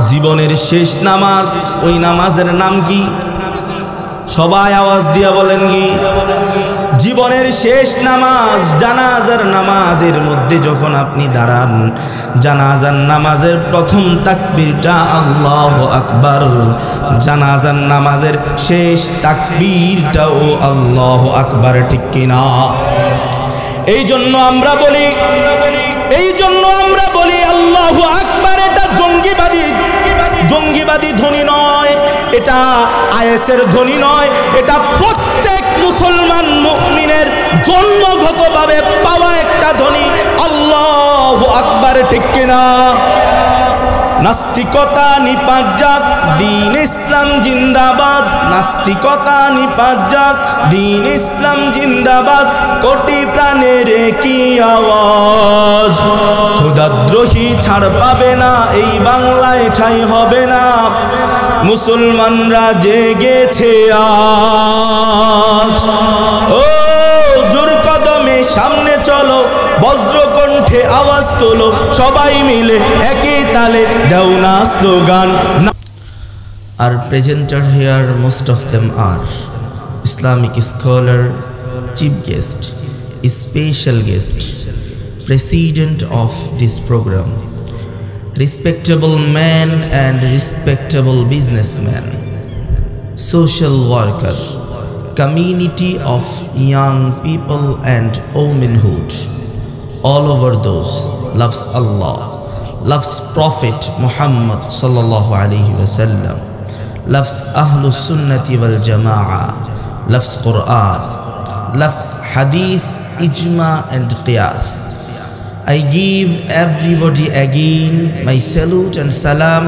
জীবনের শেষ নামাজ, ওই নামাজের নাম কি? সবাই আওয়াজ দিয়া বলেন কি? জীবনের শেষ নামাজ জানাজার নামাজের মধ্যে যখন আপনি দাঁড়ান, জানাজার নামাজের প্রথম তাকবীরটা আল্লাহু আকবার, জানাজার নামাজের শেষ তাকবীরটাও আল্লাহু আকবার, ঠিক কিনা? এই জন্য আমরা বলি, এই জন্য আমরা বলি আল্লাহু আকবার এটা জঙ্গিবাদী ধ্বনি নয়, এটা আইএসের ধ্বনি নয়, এটা প্রত্যেক মুসলমান মুমিনের জন্মগতভাবে পাওয়া একটা ধ্বনি আল্লাহু আকবার, ঠিক কিনা? নাস্তিকতা নিপাত যাক, দ্বীন ইসলাম জিন্দাবাদ। নাস্তিকতা নিপাত যাক, দ্বীন ইসলাম জিন্দাবাদ। কোটি প্রাণের কি আওয়াজ, খোদাদ্রোহী ছাড় পাবে না, এই বাংলায় ঠাঁই হবে না। মুসলমানরা জেগেছে আজ, ও জোর কদমে সামনে চলো, বজ্রকণ্ঠে আওয়াজ তোলো, সবাই মিলে একই তালে দাও না slogan. Our presenter here, most of them are Islamic scholar, chief guest, special guest, president of this program, respectable man and respectable businessman, social worker, community of young people and womanhood, all over those loves Allah, loves Prophet Muhammad sallallahu alaihi wasallam, loves Ahlus Sunnati wal Jama'ah, loves Quran, loves Hadith, Ijma and Qiyas. I give everybody again my salute and salam.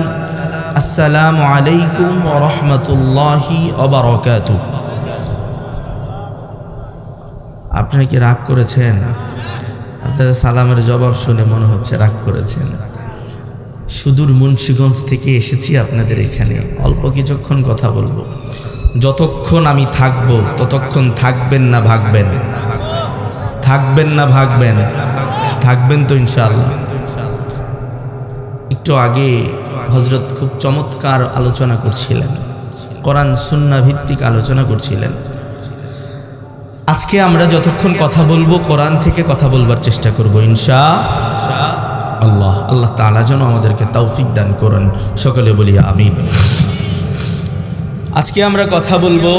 Assalamu alaikum wa rahmatullahi wa barakatuh. আপনারা কি রাগ করেছেন? আপনাদের সালামের জবাব শুনে মনে হচ্ছে রাগ করেছেন। সুদূর মুন্সিগঞ্জ থেকে এসেছি আপনাদের এখানে, অল্প কিছুক্ষণ কথা বলবো। যতক্ষণ আমি থাকবো ততক্ষণ থাকবেন না ভাগবেন? থাকবেন না ভাগবেন? থাকবেন তো ইনশাআল্লাহ। একটু আগে হযরত খুব চমৎকার আলোচনা করছিলেন, কোরআন সুন্নাহ ভিত্তিক আলোচনা করছিলেন। আজকে আমরা যতক্ষণ কথা বলবো কোরআন থেকে কথা বলবার চেষ্টা করব ইনশাআল্লাহ। আল্লাহ তাআলা যেন আমাদেরকে তৌফিক দান করেন, সকলে বলি আমিন। আজকে আমরা কথা বলবো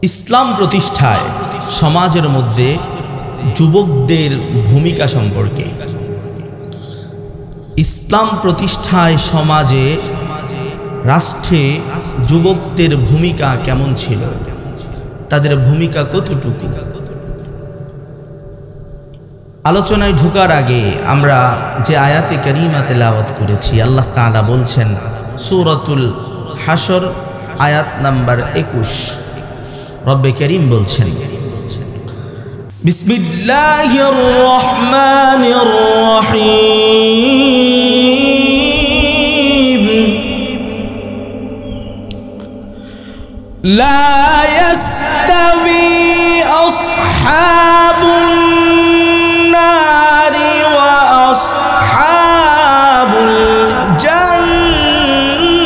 ইসলাম প্রতিষ্ঠায় সমাজের মধ্যে যুবকদের ভূমিকা সম্পর্কে। ইসলাম প্রতিষ্ঠায় সমাজে, রাষ্ট্রে যুবকদের ভূমিকা কেমন ছিল, তাদের ভূমিকা কতটুকু। আলোচনায় ঢোকার আগে আমরা যে আয়াতে কারিমা তেলাওয়াত করেছি, আল্লাহ তাআলা বলছেন সূরাতুল হাশর আয়াত নাম্বার 21, রব্বে কারীম বলছেন বিসমিল্লাহির রহমানির রহিম লা ইয়াস্তাবি আসহাবুন নারি ওয়া আসহাবুল জান্নাহ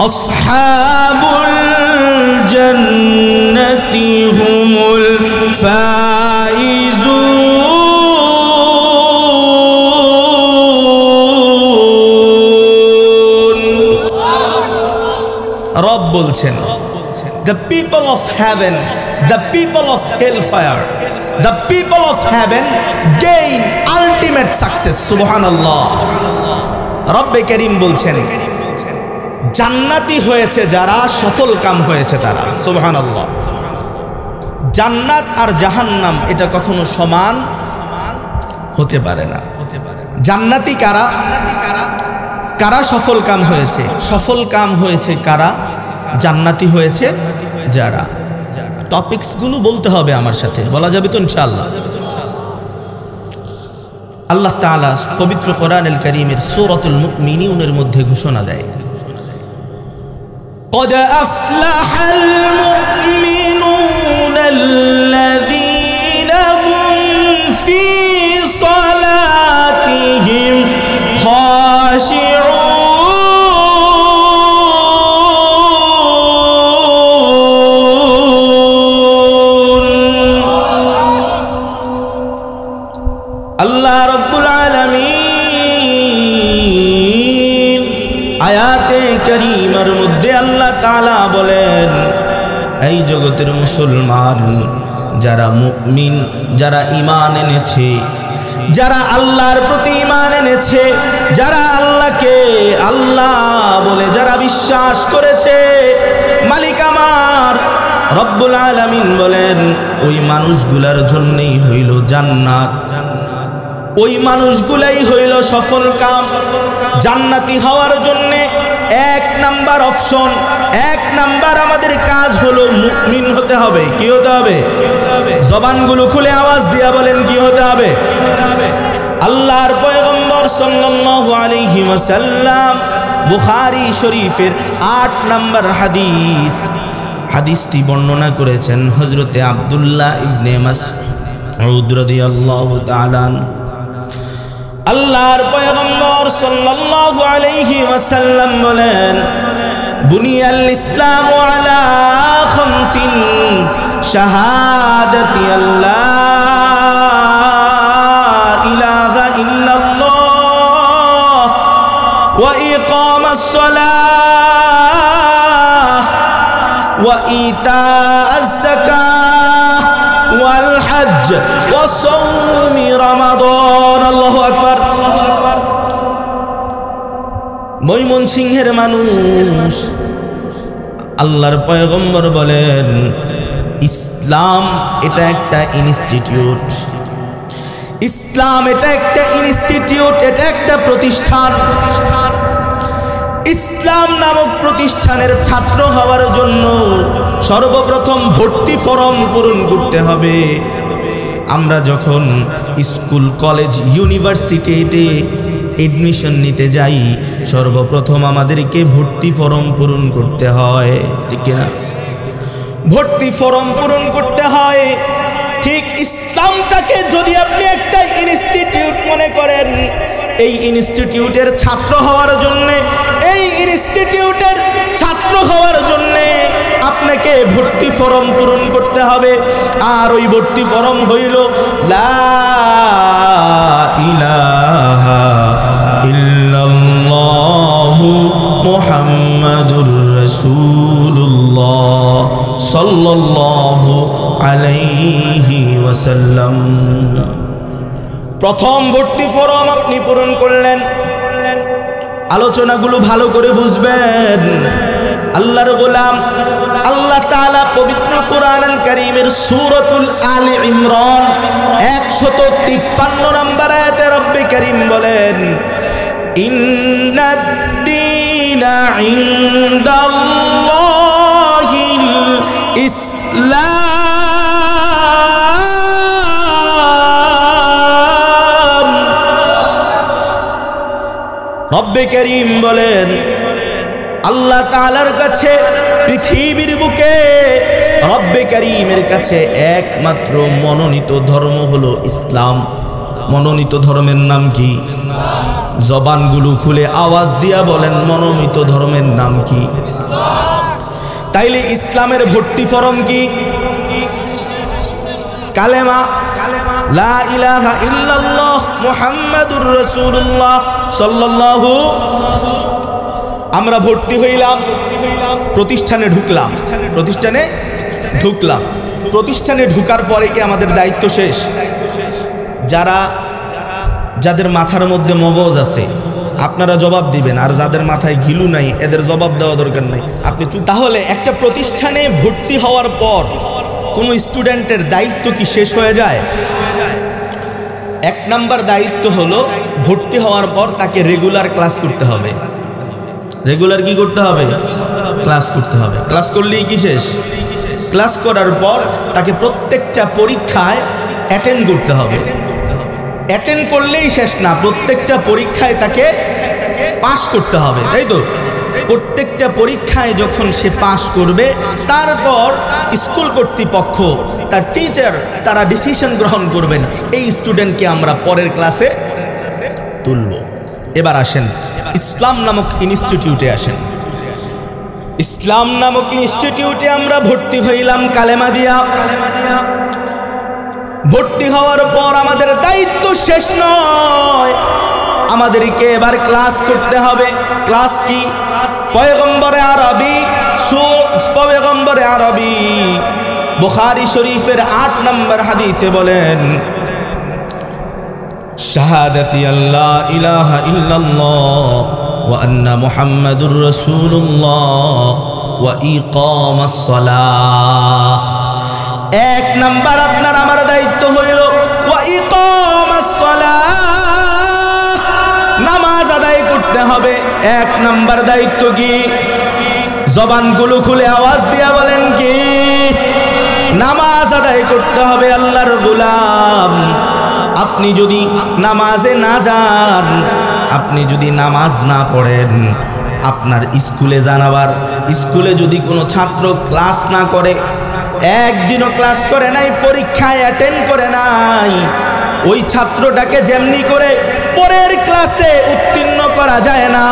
আসহাবুল জান্নাতি হুমুল ফাইজুন। রব বলছেন the people of heaven, the people of hellfire, the people of heaven gain ultimate success. সুবহানাল্লাহ। রব্বে কারীম বলছেন জান্নাতি হয়েছে যারা, সফল কাম হয়েছে তারা। সুবহানাল্লাহ। জান্নাত আর জাহান্নাম এটা কখনো সমান হতে পারে না। জান্নাতি কারা? কারা সফল কাম হয়েছে? সফল কাম হয়েছে কারা? জান্নাতি হয়েছে যারা। টপিকসগুলো বলতে হবে আমার সাথে, বলা যাবে তো ইনশাআল্লাহ। আল্লাহ তাআলা পবিত্র কোরআনুল কারীমের সূরাতুল মুমিনুনের মধ্যে ঘোষণা দেয় قد أفلح المؤمنون الذين هم في صلاتهم خاشعون। আল্লাহ রাব্বুল আলামিন আয়াতে কারীমার মধ্যে আল্লাহ তাআলা বলেন, এই জগতের মুসলমান যারা মুমিন, যারা ঈমান এনেছে, যারা আল্লাহর প্রতি ঈমান এনেছে, যারা আল্লাহকে আল্লাহ বলে যারা বিশ্বাস করেছে, মালিক আমার রব্বুল আলামিন বলেন ওই মানুষগুলার জন্যই হইল জান্নাত, ওই মানুষগুলাই হইল সফল কাম। জান্নাতি হওয়ার জন্য এক নাম্বার অপশন, এক নাম্বার আমাদের কাজ হলো মুমিন হতে হবে। কি হতে হবে? জবানগুলো খুলে আওয়াজ দিয়া বলেন কি হতে হবে? আল্লাহর পয়গম্বর সাল্লাল্লাহু আলাইহি ওয়াসাল্লাম বুখারী শরীফের 8 নম্বর হাদিস, হাদিসটি বর্ণনা করেছেন হযরতে আব্দুল্লাহ ইবনে মাসউদ রাদিয়াল্লাহু তাআলা। আল্লাহর পয়গম্বর সাল্লাল্লাহু আলাইহি ওয়াসাল্লাম বলেন বুনিয়াল ইসলামু আলা খামসিন শাহাদাতি আল্লাহ ইলাহা ইল্লাল্লাহ ওয়া ইকামাস সালাহ ওয়া ইতাআজ যাকাহ ওয়াল হজ্জ ওয়া সাওমি রমাদান। আল্লাহু আকবার। ময়মনসিংহের মানুষ, আল্লাহর পয়গম্বর বলেন ইসলাম এটা একটা ইনস্টিটিউট, ইসলাম এটা একটা ইনস্টিটিউট, এটা একটা প্রতিষ্ঠান। ইসলাম নামক প্রতিষ্ঠানের ছাত্র হওয়ার জন্য সর্বপ্রথম ভর্তি ফরম পূরণ করতে হবে। আমরা যখন স্কুল কলেজ ইউনিভার্সিটিতে এডমিশন নিতে যাই সর্বপ্রথম আমাদেরকে ভর্তি ফরম পূরণ করতে হয়, ঠিক না? ভর্তি ফরম পূরণ করতে হয়। ঠিক ইসলামটাকে যদি আপনি একটা ইনস্টিটিউট মনে করেন, এই ইনস্টিটিউটের ছাত্র হওয়ার জন্যে, এই ইনস্টিটিউটের ছাত্র হওয়ার জন্যে আপনাকে ভর্তি ফরম পূরণ করতে হবে। আর ওই ভর্তি ফরম হইল লা ইলাহা ইল্লাল্লাহু মুহাম্মাদুর রাসূলুল্লাহ সাল্লাল্লাহু আলাইহি ওয়াসাল্লাম। প্রথম ভর্তি ফরম আপনি পূরণ করলেন। আলোচনাগুলো ভালো করে বুঝবেন। আল্লাহর গোলাম আল্লাহ তাআলা পবিত্র কোরআনুল কারীমের সূরাতুল আলে ইমরান 153 নম্বর আয়াতে রব্বে কারীম বলেন ইন্নাদ দীনা ইনদাল্লাহিল ইসলাম। রব্বে কারীম বলেন আল্লাহ তাআলার কাছে পৃথিবীর বুকে রব্বে কারীমের কাছে একমাত্র মনোনীত ধর্ম হলো ইসলাম। মনোনীত ধর্মের নাম কি? জবানগুলো খুলে আওয়াজ দিয়া বলেন মনোনীত ধর্মের নাম কি? তাইলে ইসলামের ভর্তি ফরম কি? কালেমা, লা ইলাহা ইল্লাল্লাহ মুহাম্মাদুর রাসূলুল্লাহ সাল্লাল্লাহু। আমরা ভর্তি হইলাম, প্রতিষ্ঠানে ঢুকলাম, প্রতিষ্ঠানে ঢুকার পরে কি আমাদের দায়িত্ব শেষ? যাদের মাথার মধ্যে মগজ আছে আপনারা জবাব দিবেন, আর যাদের মাথায় ঘিলু নাই এদের জবাব দেওয়া দরকার নাই, আপনি চুপ। তাহলে একটা প্রতিষ্ঠানে ভর্তি হওয়ার পর কোনো স্টুডেন্টের দায়িত্ব কি শেষ হয়ে যায়? এক নাম্বার দায়িত্ব হলো ভর্তি হওয়ার পর তাকে রেগুলার ক্লাস করতে হবে। রেগুলার কি করতে হবে? ক্লাস করতে হবে। ক্লাস করলেই কি শেষ? ক্লাস করার পর তাকে প্রত্যেকটা পরীক্ষায় অ্যাটেন্ড করতে হবে। অ্যাটেন্ড করলেই শেষ না, প্রত্যেকটা পরীক্ষায় তাকে পাস করতে হবে, তাই তো? প্রত্যেকটা পরীক্ষায় যখন সে পাস করবে তারপর স্কুল কর্তৃপক্ষ, তার টিচার, তারা ডিসিশন গ্রহণ করবেন এই স্টুডেন্টকে আমরা পরের ক্লাসে তুলব। এবার আসেন ইসলাম নামক ইনস্টিটিউটে আসেন। ইসলাম নামক ইনস্টিটিউটে আমরা ভর্তি হইলাম কালেমা দিয়া। ভর্তি হওয়ার পর আমাদের দায়িত্ব শেষ নয়, আমাদেরকে এবার ক্লাস করতে হবে। ক্লাস কি? পয়গম্বরে আরবি বুখারী শরীফের 8 নম্বর হাদিসে বলেন শাহাদাতি আল্লাহ ইলাহা ইল্লাল্লাহ ওয়া আন্না মুহাম্মাদুর রাসূলুল্লাহ ওয়া ইকামাস সালাহ। এক নাম্বার আপনার আমার দায়িত্ব হইল ওয়া ইকামাস সালাহ, নামাজ আদায় করতে হবে। এক নাম্বার দায়িত্ব কি? জবানগুলো খুলে আওয়াজ দিয়া বলেন কি? নামাজ আদায় করতে হবে। আল্লাহর গোলাম, আপনি যদি নামাজে না যান, আপনি যদি নামাজ না পড়েন, আপনার স্কুলে যান, আবার স্কুলে যদি কোনো ছাত্র ক্লাস না করে, একদিনও ক্লাস করে নাই, পরীক্ষায় অ্যাটেন্ড করে নাই, ওই ছাত্রটাকে যেমনি করে পরের ক্লাসে উত্তীর্ণ করা যায় না,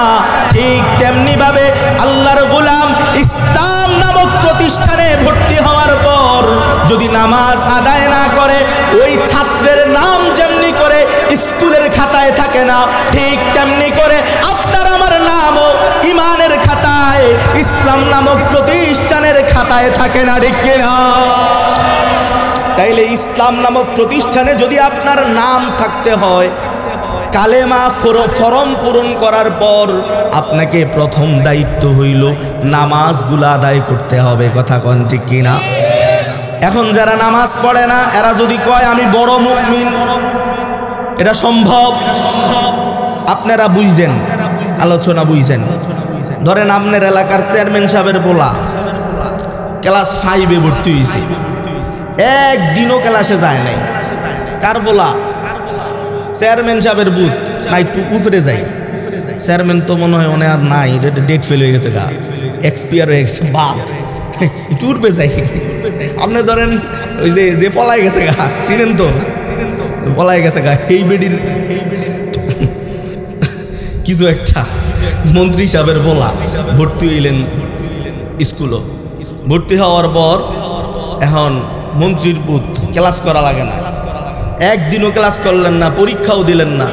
ঠিক তেমনি ভাবে আল্লাহর গোলাম ইসলাম নামক প্রতিষ্ঠানে ভর্তি হওয়ার পর যদি নামাজ আদায় না করে, ওই ছাত্রের নাম যেমনি করে স্কুলের খাতায় থাকে না, ঠিক তেমনি করে আপনার আমার নামও ইমানের খাতায়, ইসলাম নামক প্রতিষ্ঠানের খাতায় থাকে না, ঠিক কিনা? তাইলে ইসলাম নামক প্রতিষ্ঠানে যদি আপনার নাম থাকতে হয়, কালেমা ফরম পূরণ করার পর আপনাকে প্রথম দায়িত্ব হইল নামাজগুলো আদায় করতে হবে। কথা কোন ঠিক কিনা? এখন যারা নামাজ পড়ে না, এরা যদি কয় আমি বড় মুমিন, এটা সম্ভব? আপনারা বুঝছেন, আলোচনা বুঝছেন। ধরেন আপনার এলাকার চেয়ারম্যান সাহেবের পোলা ক্লাস 5-এ ভর্তি হয়েছে, একদিনও ক্লাসে যায় নাই। কার পোলা? চেয়ারম্যান সাহেবের বুথ না, একটু উপরে যাই। চেয়ারম্যান তো মনে হয় আর নাই, ডেট ফেল হয়ে গেছে, গা এক্সপায়ার হয়ে গেছে, বাদ একটু উঠবে যাই। আপনি ধরেন ওই যে পলাই গেছে গা, চিনেন তো, পলাই গেছে গা, এই বেডির কিছু একটা মন্ত্রী সাহেবের বলা ভর্তি হইলেন স্কুলও। ভর্তি হওয়ার পর এখন মন্ত্রীর বুথ, ক্লাস করা লাগে না, একদিনও ক্লাস করলেন না, পরীক্ষাও দিলেন না,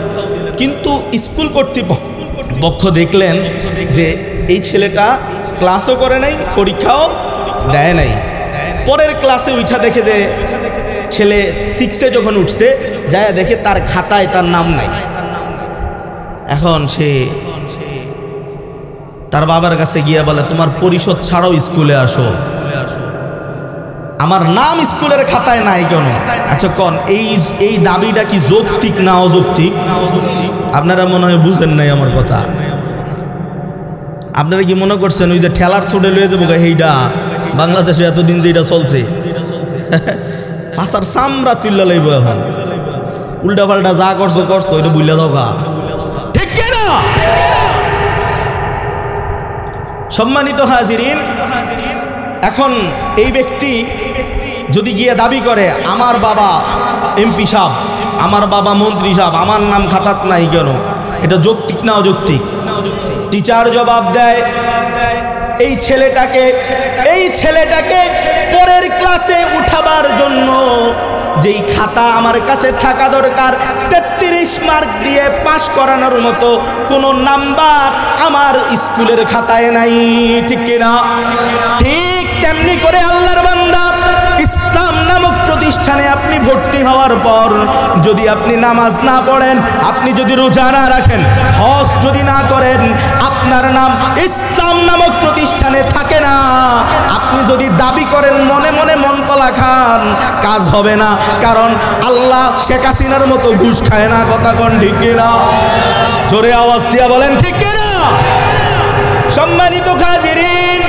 কিন্তু স্কুল কর্তৃপক্ষ দেখলেন যে এই ছেলেটা ক্লাসও করে নাই, পরীক্ষাও দেয় নাই। পরের ক্লাসে উঠা দেখে যে ছেলে 6-এ যখন উঠছে, যায় দেখে তার খাতায় তার নাম নাই। এখন সে তার বাবার কাছে গিয়ে বলে, তোমার পরিষদ ছাড়াও স্কুলে আসো, আমার নাম স্কুলের খাতায় নাই কেন? আচ্ছা কোন এই দাবিটা কি যৌক্তিক না অযৌক্তিক? আপনারা মনে হয় বুঝেন নাই আমার কথা। আপনারা কি মনে করছেন ওই যে ঠেলার ছোটে লয়ে যাবো এইটা বাংলাদেশে এতদিন যেটা চলছে, ফাঁসার সামরা তুল্লা লইব, এখন উল্টা পাল্টা যা করছো এটা বুঝলে দাও গা, ঠিক না? সম্মানিত হাজিরিন, এখন এই ব্যক্তি যদি গিয়ে দাবি করে আমার বাবা এমপি সাহেব, আমার বাবা মন্ত্রী সাহেব, আমার নাম খাতাত নাই কেন, এটা যৌক্তিক না অযৌক্তিক? টিচার জবাব দেয়, এই ছেলেটাকে পরের ক্লাসে উঠাবার জন্য যেই খাতা আমার কাছে থাকা দরকার 33 মার্ক দিয়ে পাশ করানোর মতো কোনো নাম্বার আমার স্কুলের খাতায় নাই, ঠিক কিনা? ঠিক তেমনি করে আল্লাহর বান্দা, ইসলাম নামক প্রতিষ্ঠানে আপনি ভর্তি হওয়ার পর যদি আপনি নামাজ না পড়েন, আপনি যদি রোজা না রাখেন, হজ যদি না করেন, আপনার নাম ইসলাম নামক প্রতিষ্ঠানে থাকে না। আপনি যদি দাবি করেন মনে মনে মন কলা খান, কাজ হবে না, কারণ আল্লাহ শেখ হাসিনার মতো ঘুষ খায় না। কথা কোন ঠিক কিনা? জোরে আওয়াজ দিয়া বলেন ঠিক কিনা? সম্মানিত হাজিরিন,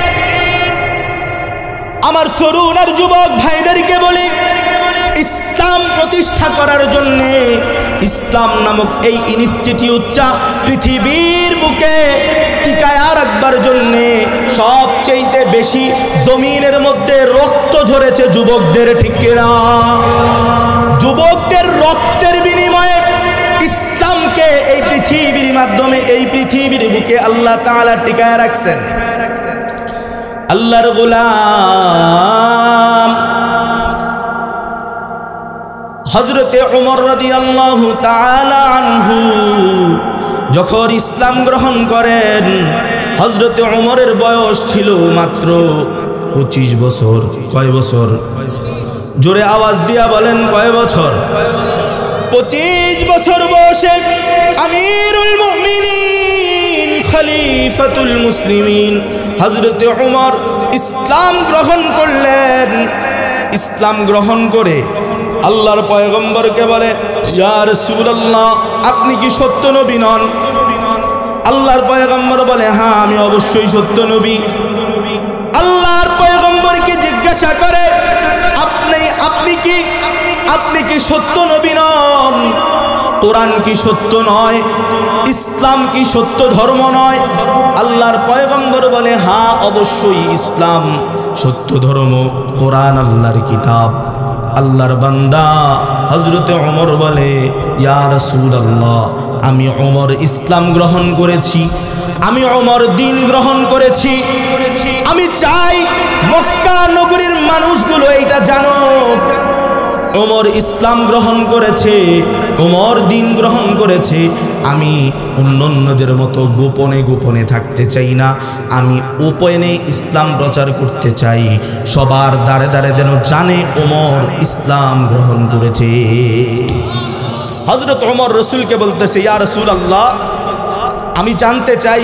আমার তরুণ আর যুবক ভাইদেরকে বলি, ইসলাম প্রতিষ্ঠা করার জন্য, ইসলাম নামক এই ইনস্টিটিউটটা পৃথিবীর বুকে টিকায় রাখবার জন্য সবচেয়ে বেশি জমিনের মধ্যে রক্ত ঝরেছে যুবকদের, ঠিক কিনা? যুবকদের রক্তের বিনিময়ে ইসলামকে এই পৃথিবীর মাধ্যমে, এই পৃথিবীর বুকে আল্লাহ তাআলা টিকায় রাখছেন। আল্লাহর গোলাম হযরতে ওমর রাদিয়াল্লাহু তাআলা আনহু যখন ইসলাম গ্রহণ করেন, হযরতে ওমরের বয়স ছিল মাত্র 25 বছর। কয় বছর? জোরে আওয়াজ দিয়া বলেন কয় বছর? 25 বছর বয়সে আমিরুল মুমিনিন খলিফাতুল মুসলিমিন হযরতে ওমর ইসলাম গ্রহণ করলেন। ইসলাম গ্রহণ করে আল্লাহর পয়গম্বরকে বলে, ইয়া রাসূলুল্লাহ, আপনি কি সত্য নবী নন? আল্লাহর পয়গম্বর বলে, হ্যাঁ আমি অবশ্যই সত্য নবী। আল্লাহর পয়গম্বরকে জিজ্ঞাসা করে, আপনি কি সত্য নবী নন? কোরআন কি সত্য নয়? ইসলাম কি সত্য ধর্ম নয়? আল্লাহর পয়গম্বর বলে, হ্যাঁ অবশ্যই ইসলাম সত্য ধর্ম, কোরআন আল্লাহর কিতাব। আল্লাহর বান্দা হযরতে ওমর বলে, ইয়া রাসূলুল্লাহ, আমি ওমর ইসলাম গ্রহণ করেছি, আমি ওমর দ্বীন গ্রহণ করেছি। আমি চাই মক্কা নগরীর মানুষগুলো এইটা জানো, ওমর ইসলাম গ্রহণ করেছে, ওমর দ্বীন গ্রহণ করেছে। আমি অন্যদের মতো গোপনে গোপনে থাকতে চাই না, আমি ওপেনে ইসলাম প্রচার করতে চাই। সবার দ্বারে দ্বারে যেন জানে ওমর ইসলাম গ্রহণ করেছে। হযরত ওমর রাসূলকে বলতেছে, ইয়া রাসূলুল্লাহ, আমি জানতে চাই,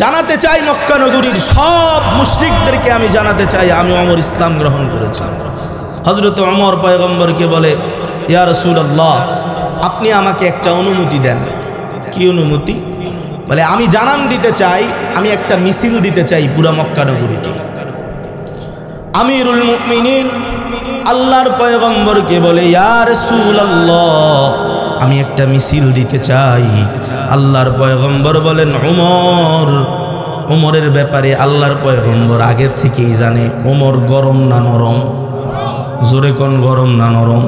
জানাতে চাই মক্কা নগরীর সব মুশরিকদেরকে আমি জানাতে চাই আমি ওমর ইসলাম গ্রহণ করেছি। হযরত ওমর পয়গম্বরকে বলে, ইয়া রাসূলুল্লাহ, আপনি আমাকে একটা অনুমতি দেন। কি অনুমতি? বলে, আমি জানান দিতে চাই, আমি একটা মিছিল দিতে চাই পুরা মক্কা নগরীতে। আমিরুল মুমিনিন আল্লাহর পয়গম্বরকে বলে, ইয়া রাসূলুল্লাহ, আমি একটা মিছিল দিতে চাই। আল্লাহর পয়গম্বর বলেন, ওমরের ব্যাপারে আল্লাহর পয়গম্বর আগে থেকেই জানে ওমর গরম না নরম। জোরে কোন গরম না নরম?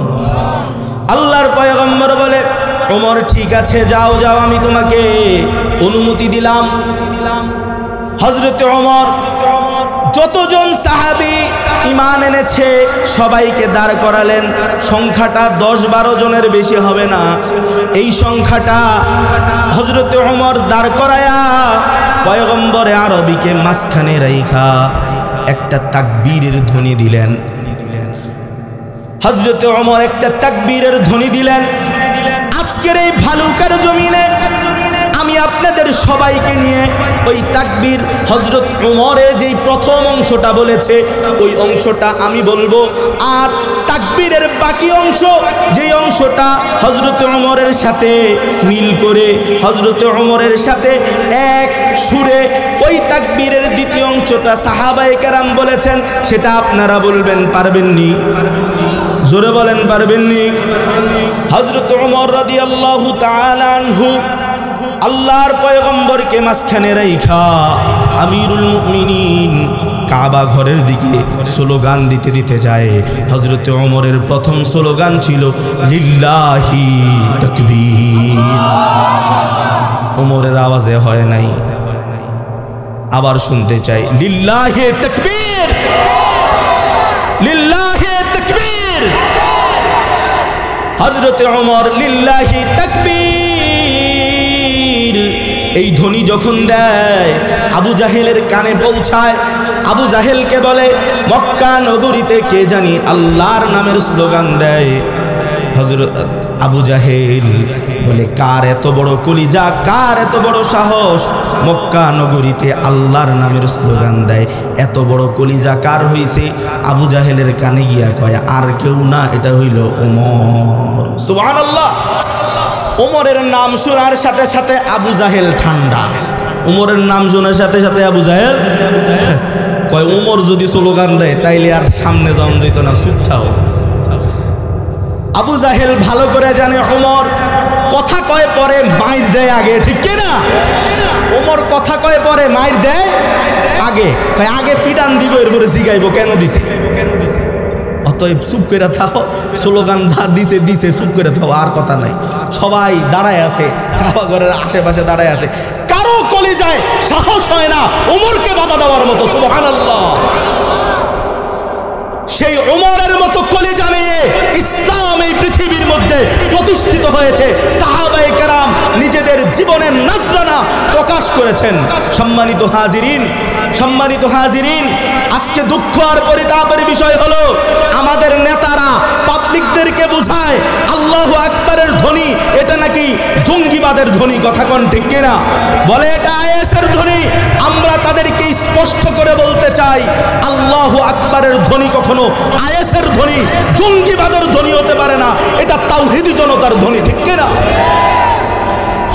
আল্লাহর পয়গম্বর বলে, ওমর ঠিক আছে, যাও যাও, আমি তোমাকে অনুমতি দিলাম। হযরতে ওমর যতজন সাহাবী ঈমান এনেছে সবাইকে দাঁড় করালেন। সংখ্যাটা 10-12 জনের বেশি হবে না। এই সংখ্যাটা হযরতে ওমর দাঁড় করায়া পয়গম্বরে আরবিকে মাঝখানে রাইখা একটা তাকবীরের ধ্বনি দিলেন। হযরতে ওমর একটা তাকবীরের ধ্বনি দিলেন। আজকের এই ভালুকার জমিনে আমি আপনাদের সবাইকে নিয়ে ওই তাকবীর হযরত ওমরের যেই প্রথম অংশটা বলেছে ওই অংশটা আমি বলবো, আর তাকবীরের বাকি অংশ যেই অংশটা হযরত ওমরের সাথে মিল করে হযরত ওমরের সাথে এক সুরে ওই তাকবীরের দ্বিতীয় অংশটা সাহাবায়ে কেরাম বলেছেন, সেটা আপনারা বলবেন। পারবেননি? জোরে বলেন, পারবেননি? হযরত ওমর রাদিয়াল্লাহু তাআলা আনহু আল্লাহর পয়গম্বরকে মাঝখানে রাইখা আমিরুল মুমিনিন কাবা ঘরের দিকে স্লোগান দিতে দিতে যায়। হযরত ওমরের প্রথম স্লোগান ছিল লিল্লাহি তাকবীর। ওমরের আওয়াজে হয় নাই, আবার শুনতে চাই, লিল্লাহি তাকবীর, লিল্লাহি তাকবীর। হযরত ওমর লিল্লাহি তাকবীর এই ধ্বনি যখন দেয় আবু জাহেলের কানে পৌঁছায়। আবু জাহেলকে বলে, মক্কা নগরীতে কে জানি আল্লাহর নামের স্লোগান দেয়। হযরত আবু জাহেল বলে, কার এত বড় কলিজা, কার এত বড় সাহস, মক্কা নগরীতে আল্লাহর নামের স্লোগান দেয়। এত বড় কলিজা কার হইছে? আবু জাহেলের কানে গিয়া কয়, আর কেউ না, এটা হইল ওমর। সুবহানাল্লাহ। ওমরের নাম শোনার সাথে সাথে আবু জাহেল ঠান্ডা। ওমরের নাম শোনার সাথে সাথে আবু জাহেল কয়, ওমর যদি স্লোগান দেয় তাইলে আর সামনে যাওয়া যেত না, চুপ থাও। আবু জাহেল ভালো করে জানে ওমর কথা কয় পরে মাইর দেয় আগে, ঠিক কিনা? ওমর কথা কয় পরে মাইর দেয় আগে, কয় আগে ফিডান দিব, এরপরে জিগাইব কেন দিছে। অতএব চুপ করে থাও, স্লোগান যা দিছে দিছে, চুপ করে থাও, আর কথা নাই। সবাই দাঁড়ায় আছে, কাবা ঘরের আশেপাশে দাঁড়ায় আছে, কারো কলিজায় সাহস হয় না ওমরকে বাধা দেওয়ার মতো। সুবহানাল্লাহ। সেই ওমরের মতো কলিজা নিয়ে ইসলাম এই পৃথিবীর মধ্যে প্রতিষ্ঠিত হয়েছে। সাহাবায়ে কেরাম নিজে নিজেদের জীবনের নজরানা প্রকাশ করেছেন। সম্মানিত হাজিরিন, আজকে দুঃখ আর পরিতাপের বিষয় হলো আমাদের নেতারা পাবলিকদেরকে বোঝায় আল্লাহু আকবারের ধ্বনি এটা নাকি জঙ্গিবাদের ধ্বনি। কথা কোন ঠিক কিনা? বলে এটা আইএসের ধ্বনি। আমরা তাদেরকে স্পষ্ট করে বলতে চাই, আল্লাহু আকবারের ধ্বনি কখনো আইএসের ধ্বনি, জঙ্গিবাদের ধ্বনি হতে পারে না। এটা তাওহীদি জনতার ধ্বনি, ঠিক কিনা?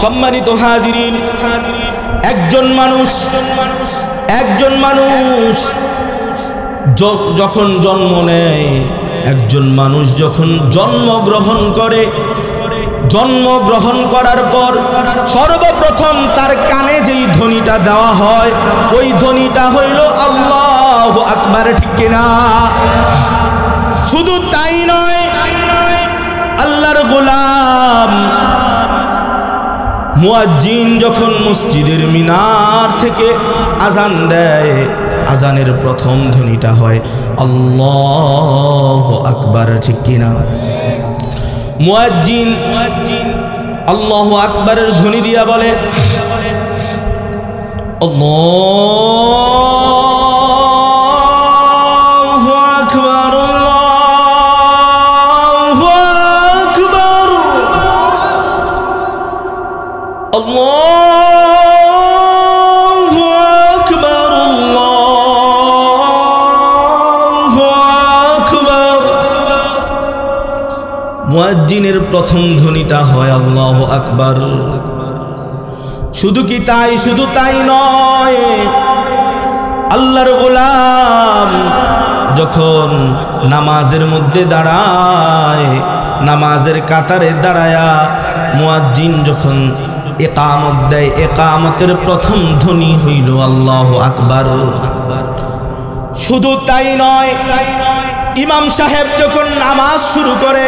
সম্মানিত হাজিরিন, একজন মানুষ যখন জন্ম নেয়, একজন মানুষ যখন জন্মগ্রহণ করে, জন্মগ্রহণ করার পর সর্বপ্রথম তার কানে যেই ধ্বনিটা দেওয়া হয় ওই ধ্বনিটা হইল আল্লাহু আকবার, ঠিক কিনা? শুধু তাই নয়, আল্লাহর গোলাম মুয়াজ্জিন যখন মসজিদের মিনার থেকে আজান দেয়, আজানের প্রথম ধ্বনিটা হয় আল্লাহু আকবার, ঠিক কিনা? মুয়াজ্জিন আল্লাহু আকবারের ধ্বনি দিয়া বলে আল্লাহু আকবার, আল্লাহু আকবার, আল্লাহু আকবার, আল্লাহু আকবার। মুয়াজ্জিনের প্রথম ধ্বনিটা হয় আল্লাহু আকবার। শুধু তাই নয়, আল্লাহর গোলাম যখন নামাজের মধ্যে দাঁড়ায়, নামাজের কাতারে দাঁড়ায়া মুয়াজ্জিন যখন ইকামত দেয়, ইকামতের প্রথম ধ্বনি হইল আল্লাহু আকবার। শুধু তাই নয়, ইমাম সাহেব যখন নামাজ শুরু করে,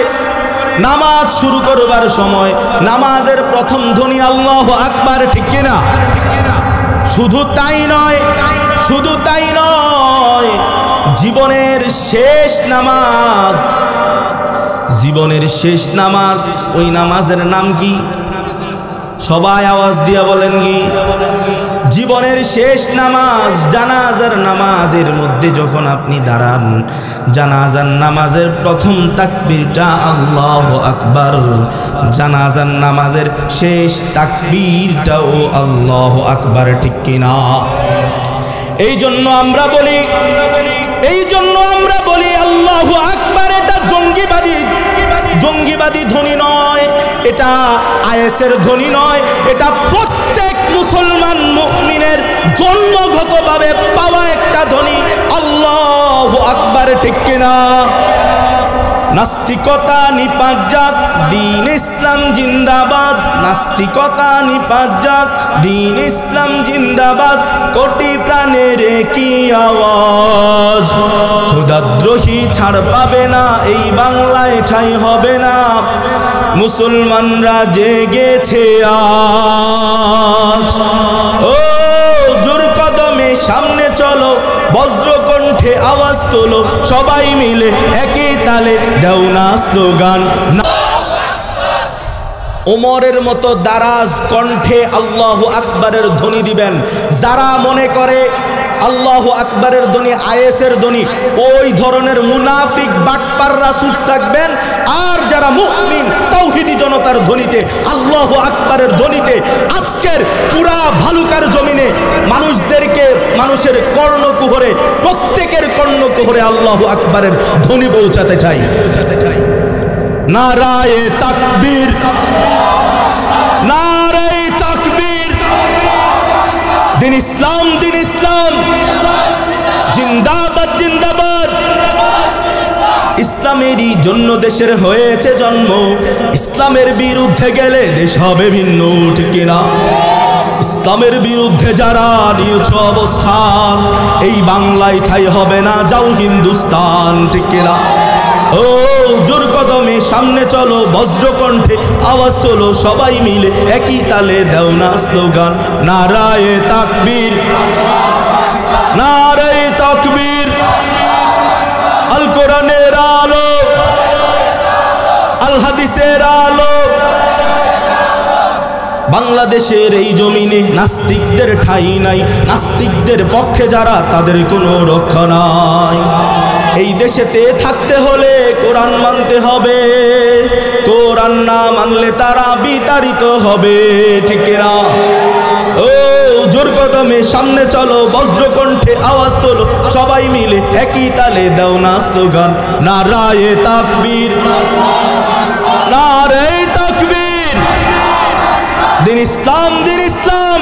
নামাজ শুরু করবার সময় নামাজের প্রথম ধ্বনি আল্লাহু আকবার, ঠিক কিনা? শুধু তাই নয়, জীবনের শেষ নামাজ, ওই নামাজের নাম কি? সবাই আওয়াজ দিয়া বলেন কি? জীবনের শেষ নামাজ জানাজার নামাজের মধ্যে যখন আপনি দাঁড়ান, জানাজার নামাজের প্রথম তাকবীরটা আল্লাহু আকবার, জানাজার নামাজের শেষ তাকবীরটাও আল্লাহু আকবার, ঠিক কিনা? এই জন্য আমরা বলি আল্লাহু আকবার এটা জঙ্গিবাদী ধ্বনি নয়, এটা আইএসের ধ্বনি নয়, এটা প্রত্যেক মুসলমান মুমিনের জন্মগতভাবে পাওয়া একটা ধ্বনি আল্লাহু আকবার, ঠিক কিনা? নাস্তিকতা নিপাত যাক, দ্বীন ইসলাম জিন্দাবাদ। নাস্তিকতা নিপাত যাক, দ্বীন ইসলাম জিন্দাবাদ। কোটি প্রাণের কি আওয়াজ, খোদাদ্রোহী ছাড় পাবে না, এই বাংলায় ঠাঁই হবে না। মুসলমানরা জেগেছে আজ, ও জোর কদমে সামনে চলো, বজ্রকণ্ঠে আওয়াজ তোলো, সবাই মিলে একই তালে দাও না স্লোগান। ওমরের মতো দারাজ কণ্ঠে আল্লাহু আকবারের ধ্বনি দিবেন। যারা মনে করে আল্লাহু আকবারের ধ্বনি আইএসের ধ্বনি, ওই ধরনের মুনাফিক বাটপাররা চুপ থাকবেন। আর যারা মুমিন তাওহীদি জনতার ধ্বনিতে, আল্লাহু আকবারের ধ্বনিতে আজকের পুরা ভালুকার জমিনে মানুষের কর্ণকুহরে, প্রত্যেকের কর্ণকুহরে আল্লাহু আকবারের ধ্বনি পৌঁছাতে চাই। নারায়ে তাকবীর, নারায়ে তাকবীর, দিন ইসলাম জিন্দাবাদ, জিন্দাবাদ। ইসলামেরই জন্য দেশের হয়েছে জন্ম, ইসলামের বিরুদ্ধে গেলে দেশ হবে ভিন্ন, ঠিক কিনা? ইসলামের বিরুদ্ধে যারা নিয়েছ অবস্থান, এই বাংলায় ঠাঁই হবে না, যাও হিন্দুস্তান, ঠিক কিনা? ও জোর কদমে সামনে চলো, বজ্রকণ্ঠে আওয়াজ তোলো, সবাই মিলে একই তালে দাও না স্লোগান। নারায়ে তাকবীর, নারায়ে তাকবীর। আল কোরআনের আলো, আল হাদিসের আলো, বাংলাদেশের এই জমিনে নাস্তিকদের ঠাঁই নাই, নাস্তিকদের পক্ষে যারা তাদের কোনো রক্ষা নাই। এই দেশেতে থাকতে হলে কোরআন মানতে হবে, কোরআন না মানলে তারা বিতাড়িত হবে, ঠিক না? ও জোর কদমে সামনে চলো, বজ্রকণ্ঠে আওয়াজ তোলো, সবাই মিলে একই তালে দাও না স্লোগান, নারায়ে তাকবীর, নারায়ে তাকবীর, দিন ইসলাম, দিন ইসলাম,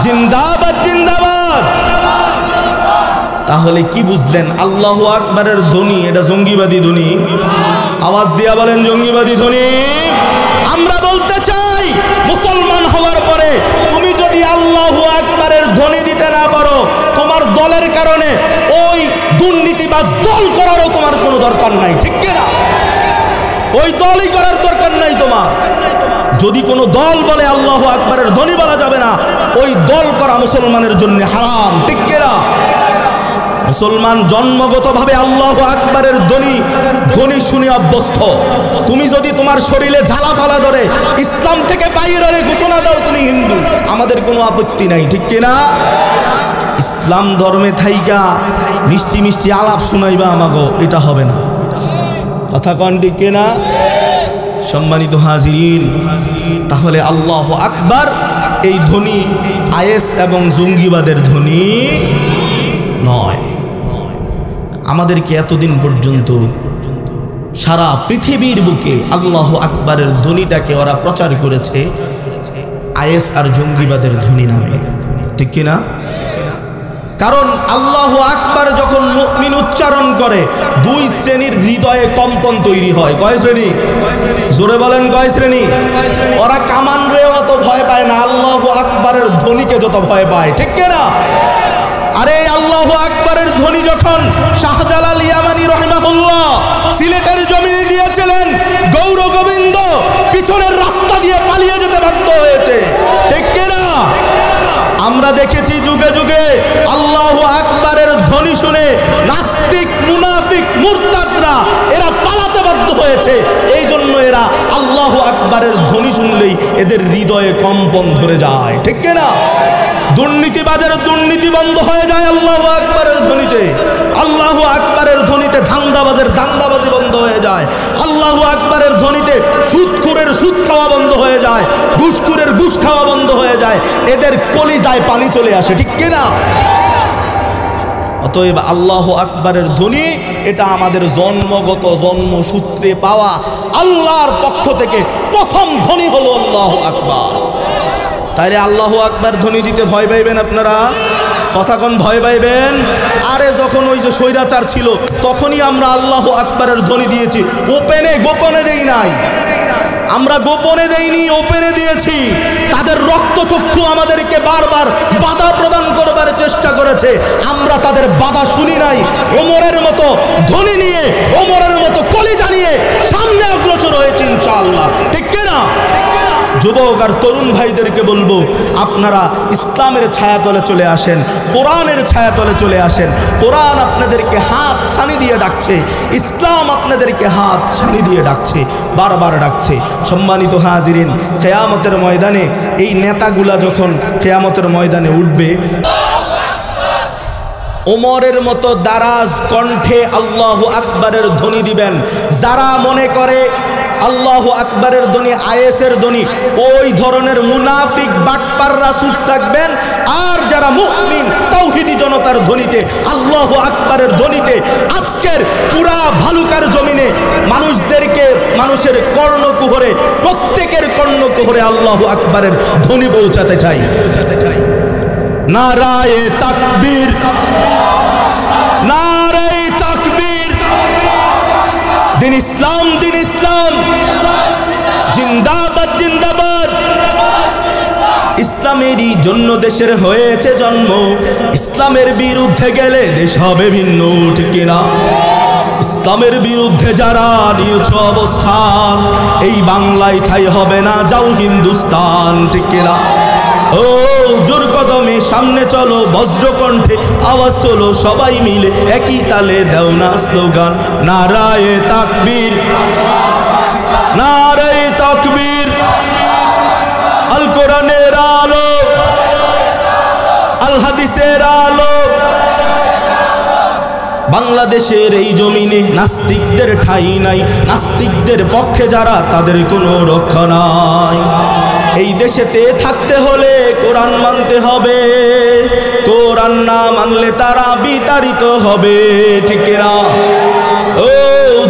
জিন্দাবাদ, জিন্দাবাদ। তাহলে কি বুঝলেন? আল্লাহু আকবারের ধ্বনি এটা জঙ্গিবাদী ধ্বনি? আওয়াজ দিয়া বলেন জঙ্গিবাদী ধ্বনি। আমরা বলতে চাই, মুসলমান হওয়ার পরে তুমি যদি আল্লাহু আকবারের ধ্বনি দিতে না পারো, তোমার দলের কারণে ওই দুর্নীতিবাজ দল করারও তোমার কোনো দরকার নাই, ঠিক কিনা? ওই দলই করার দরকার নাই তোমার। যদি কোনো দল বলে আল্লাহু আকবারের ধ্বনি বলা যাবে না, ওই দল করা মুসলমানের জন্য হারাম, ঠিক কিনা? মুসলমান জন্মগতভাবে আল্লাহু আকবারের ধ্বনি শুনে অভ্যস্ত। তুমি যদি তোমার শরীরে ঝালা ফালা ধরে ইসলাম থেকে বাইরে ঘোষণা দাও তুমি হিন্দু, আমাদের কোনো আপত্তি নাই, ঠিক কিনা? ইসলাম ধর্মে থাইকা মিষ্টি মিষ্টি আলাপ শুনাইবা আমাগো, এটা হবে না, কথা কন, ঠিক কিনা? সম্মানিত হাজিরিন, তাহলে আল্লাহু আকবার এই ধ্বনি আইএস এবং জঙ্গিবাদের ধ্বনি নয়। আমাদেরকে এতদিন পর্যন্ত সারা পৃথিবীর বুকে আল্লাহু আকবারের ধ্বনিটাকে ওরা প্রচার করেছে আইএস আর জঙ্গিবাদের ধ্বনি নামে, ঠিক কিনা? কারণ আল্লাহু আকবার যখন মুমিন উচ্চারণ করে, দুই শ্রেণীর হৃদয়ে কম্পন তৈরি হয়। কয় শ্রেণী? জোরে বলেন, কয় শ্রেণী? ওরা কামান রে অত ভয় পায় না, আল্লাহু আকবারের ধ্বনিকে যত ভয় পায়, ঠিক কিনা? আরে আল্লাহু আকবারের ধ্বনি যখন শাহজালাল ইয়ামানি রাহিমাহুল্লাহ সিলেটের জমিনে দিয়েছিলেন, গৌর গোবিন্দ পিছনের রাস্তা দিয়ে পালিয়ে যেতে বাধ্য হয়েছে, ঠিক কিনা? আমরা দেখেছি যুগে যুগে আল্লাহু আকবারের ধ্বনি শুনে নাস্তিক, মুনাফিক, মুরতাদরা এরা পালাতে বাধ্য হয়েছে। এই জন্য এরা আল্লাহু আকবারের ধ্বনি শুনলেই এদের হৃদয়ে কম্পন ধরে যায়, ঠিক কিনা? দুর্নীতিবাজের দুর্নীতি বন্ধ হয়ে যায় আল্লাহু আকবারের ধ্বনিতে, আল্লাহু আকবারের ধ্বনিতে ধান্দাবাজের ধান্দাবাজি বন্ধ হয়ে যায়, আল্লাহু আকবারের ধ্বনিতে সুদখোরের সুদ খাওয়া বন্ধ হয়ে যায়, ঘুষখোরের ঘুষ খাওয়া বন্ধ হয়ে যায়, এদের কলিজায় পানি চলে আসে, ঠিক কিনা? অতএব আল্লাহু আকবারের ধ্বনি এটা আমাদের জন্মগত জন্মসূত্রে পাওয়া আল্লাহর পক্ষ থেকে প্রথম ধ্বনি হলো আল্লাহু আকবার। তাইলে আল্লাহু আকবার ধ্বনি দিতে ভয় পাইবেন আপনারা? কথা কোন ভয় পাইবেন? আরে যখন ওই যে স্বৈরাচার ছিল তখনই আমরা আল্লাহু আকবারের ধ্বনি দিয়েছি, ওপেনে গোপনে দেই নাই, আমরা গোপনে দেইনি, ওপেনে দিয়েছি। তাদের রক্তচক্ষু আমাদেরকে বারবার বাধা প্রদান করবার চেষ্টা করেছে, আমরা তাদের বাধা শুনি নাই। ওমরের মতো ধ্বনি নিয়ে, ওমরের মতো কলিজা নিয়ে সামনে অগ্রসর হয়েছে ইনশাআল্লাহ, ঠিক কিনা? যুবক আর তরুণ ভাইদেরকে বলবো, আপনারা ইসলামের ছায়াতলে চলে আসেন, কোরআনের ছায়াতলে চলে আসেন। কোরআন আপনাদেরকে হাত ছানি দিয়ে ডাকছে, ইসলাম আপনাদেরকে হাত ছানি দিয়ে ডাকছে, বারবার ডাকছে। সম্মানিত হাজিরিন, কিয়ামতের ময়দানে এই নেতাগুলা যখন কিয়ামতের ময়দানে উঠবে, ওমরের মতো দারাজ কণ্ঠে আল্লাহু আকবারের ধ্বনি দিবেন। যারা মনে করে আল্লাহু আকবারের ধ্বনি আইএসের ধ্বনি, ওই ধরনের মুনাফিক বাটপাররা চুপ থাকবেন। আর যারা মুমিন তাওহীদি জনতার ধ্বনিতে, আল্লাহু আকবারের ধ্বনিতে আজকের পুরা ভালুকার জমিনে মানুষের কর্ণকুহরে, প্রত্যেকের কর্ণকুহরে আল্লাহু আকবারের ধ্বনি পৌঁছাতে চাই। নারায়ে তাকবীর, নারায়ে তাকবীর, দিন ইসলাম, দিন ইসলাম, জিন্দাবাদ, জিন্দাবাদ। ইসলামেরই জন্য দেশের হয়েছে জন্ম, ইসলামের বিরুদ্ধে গেলে দেশ হবে ভিন্ন, ঠিক কিনা? ইসলামের বিরুদ্ধে যারা নিয়েছ অবস্থান, এই বাংলায় ঠাই হবে না, যাও হিন্দুস্তান, ঠিক কিনা? ও জোর কদমে সামনে চলো, বজ্রকণ্ঠে আওয়াজ তোলো, সবাই মিলে একই তালে দাও না স্লোগান, নারায়ে তাকবীর, নারায়ে তাকবীর, আল কোরআনের আলো, আল হাদিসের আলো। বাংলাদেশের এই জমিনে নাস্তিকদের ঠাঁই নাই, নাস্তিকদের পক্ষে যারা তাদের কোনো রক্ষা নাই। এই দেশেতে থাকতে হলে কোরআন মানতে হবে, কোরআন না মানলে তারা বিতাড়িত হবে, ঠিক না? ও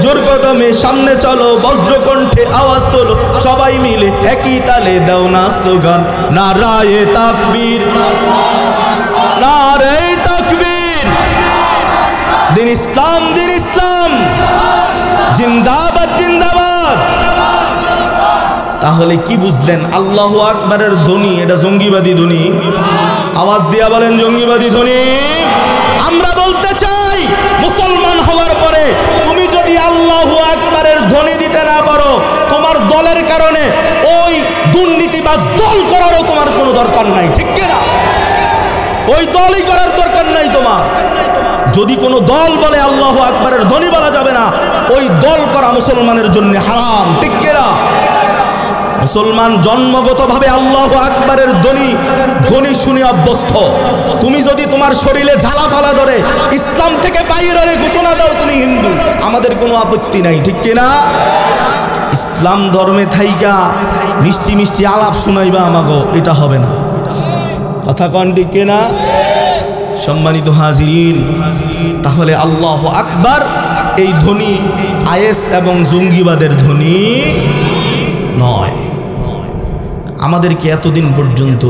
জোর কদমে সামনে চলো, বজ্রকণ্ঠে আওয়াজ তোলো, সবাই মিলে একই তালে দাও না স্লোগান, নারায়ে তাকবীর, নারায়ে তাকবীর, দিন ইসলাম, দিন ইসলাম, জিন্দাবাদ, জিন্দাবাদ। তাহলে কি বুঝলেন? আল্লাহু আকবারের ধ্বনি এটা জঙ্গিবাদী ধ্বনি? আওয়াজ দিয়া বলেন জঙ্গিবাদী ধ্বনি। আমরা বলতে চাই, মুসলমান হওয়ার পরে তুমি যদি আল্লাহু আকবারের ধ্বনি দিতে না পারো, তোমার দলের কারণে ওই দুর্নীতিবাজ দল করারও তোমার কোনো দরকার নাই, ঠিক কিনা? ওই দলই করার দরকার নাই তোমার। যদি কোনো দল বলে আল্লাহু আকবারের ধ্বনি বলা যাবে না, ওই দল করা মুসলমানের জন্য হারাম, ঠিক কিনা? মুসলমান জন্মগতভাবে আল্লাহু আকবারের ধ্বনি শুনে অভ্যস্ত। তুমি যদি তোমার শরীরে ঝালা ফালা ধরে ইসলাম থেকে বাইরে ঘোষণা দাও তুমি হিন্দু, আমাদের কোনো আপত্তি নাই, ঠিক কিনা? ইসলাম ধর্মে থাইকা মিষ্টি মিষ্টি আলাপ শুনাইবা আমাগো, এটা হবে না। কথা কন, ঠিক কিনা? সম্মানিত হাজিরিন, তাহলে আল্লাহু আকবার এই ধ্বনি আইএস এবং জঙ্গিবাদের ধ্বনি নয়। আমাদেরকে এতদিন পর্যন্ত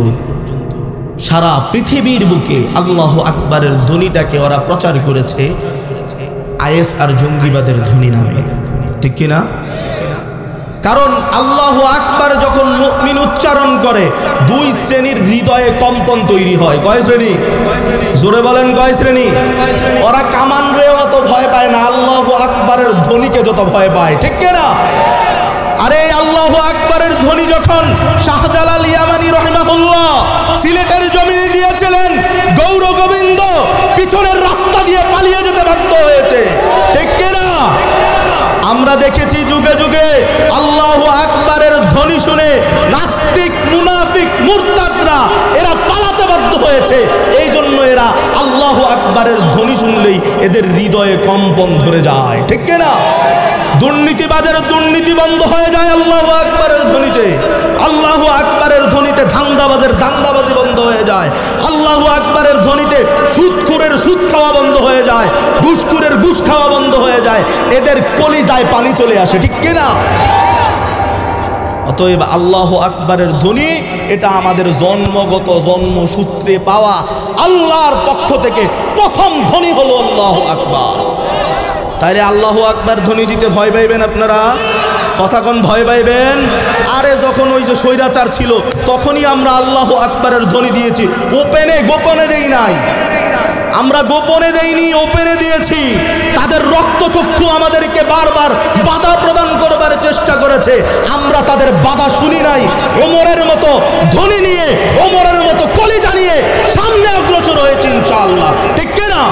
সারা পৃথিবীর বুকে আল্লাহু আকবারের ধ্বনিটাকে ওরা প্রচার করেছে আইএস আর জঙ্গিবাদের ধ্বনি নামে, ঠিক কিনা? কারণ আল্লাহু আকবার যখন মুমিন উচ্চারণ করে, দুই শ্রেণীর হৃদয়ে কম্পন তৈরি হয়। কয় শ্রেণী? জোরে বলেন, কয় শ্রেণী? ওরা কামান রে অত ভয় পায় না, আল্লাহু আকবারের ধ্বনিকে যত ভয় পায়, ঠিক কিনা? আরে আল্লাহু আকবারের ধ্বনি যখন শাহজালাল ইয়ামানি রাহিমাহুল্লাহ সিলেটের জমিনে দিয়েছিলেন, গৌর গোবিন্দ পিছনের রাস্তা দিয়ে পালিয়ে যেতে বাধ্য হয়েছে, ঠিক কিনা? আমরা দেখেছি যুগে যুগে আল্লাহু আকবারের ধ্বনি শুনে নাস্তিক, মুনাফিক, মুরতাদরা এরা পালাতে বাধ্য হয়েছে। এই জন্য এরা আল্লাহু আকবারের ধ্বনি শুনলেই এদের হৃদয়ে কম্পন ধরে যায়, ঠিক কিনা? দুর্নীতিবাজের দুর্নীতি বন্ধ হয়ে যায় আল্লাহু আকবারের ধ্বনিতে, আল্লাহু আকবারের ধ্বনিতে ধান্দাবাজের ধান্দাবাজি বন্ধ হয়ে যায়, আল্লাহু আকবারের ধ্বনিতে সুদখোরের সুদ খাওয়া বন্ধ হয়ে যায়, ঘুষখোরের ঘুষ খাওয়া বন্ধ হয়ে যায়, এদের কলিজায় পানি চলে আসে, ঠিক কিনা? অতএব আল্লাহু আকবারের ধ্বনি এটা আমাদের জন্মগত জন্মসূত্রে পাওয়া আল্লাহর পক্ষ থেকে প্রথম ধ্বনি হলো আল্লাহু আকবার। তাইলে আল্লাহু আকবার ধ্বনি দিতে ভয় পাইবেন আপনারা? কথা কোন ভয় পাইবেন? আরে যখন ওই যে স্বৈরাচার ছিল তখনই আমরা আল্লাহু আকবারের ধ্বনি দিয়েছি, ওপেনে গোপনে দেই নাই। আমরা গোপনে দেইনি, ওপেনে দিয়েছি। তাদের রক্তচক্ষু আমাদেরকে বারবার বাধা প্রদান করবার চেষ্টা করেছে, আমরা তাদের বাধা শুনি নাই। ওমরের মতো ধ্বনি নিয়ে, ওমরের মতো কলিজা নিয়ে সামনে অগ্রসর হয়েছি ইনশাআল্লাহ, ঠিক কিনা?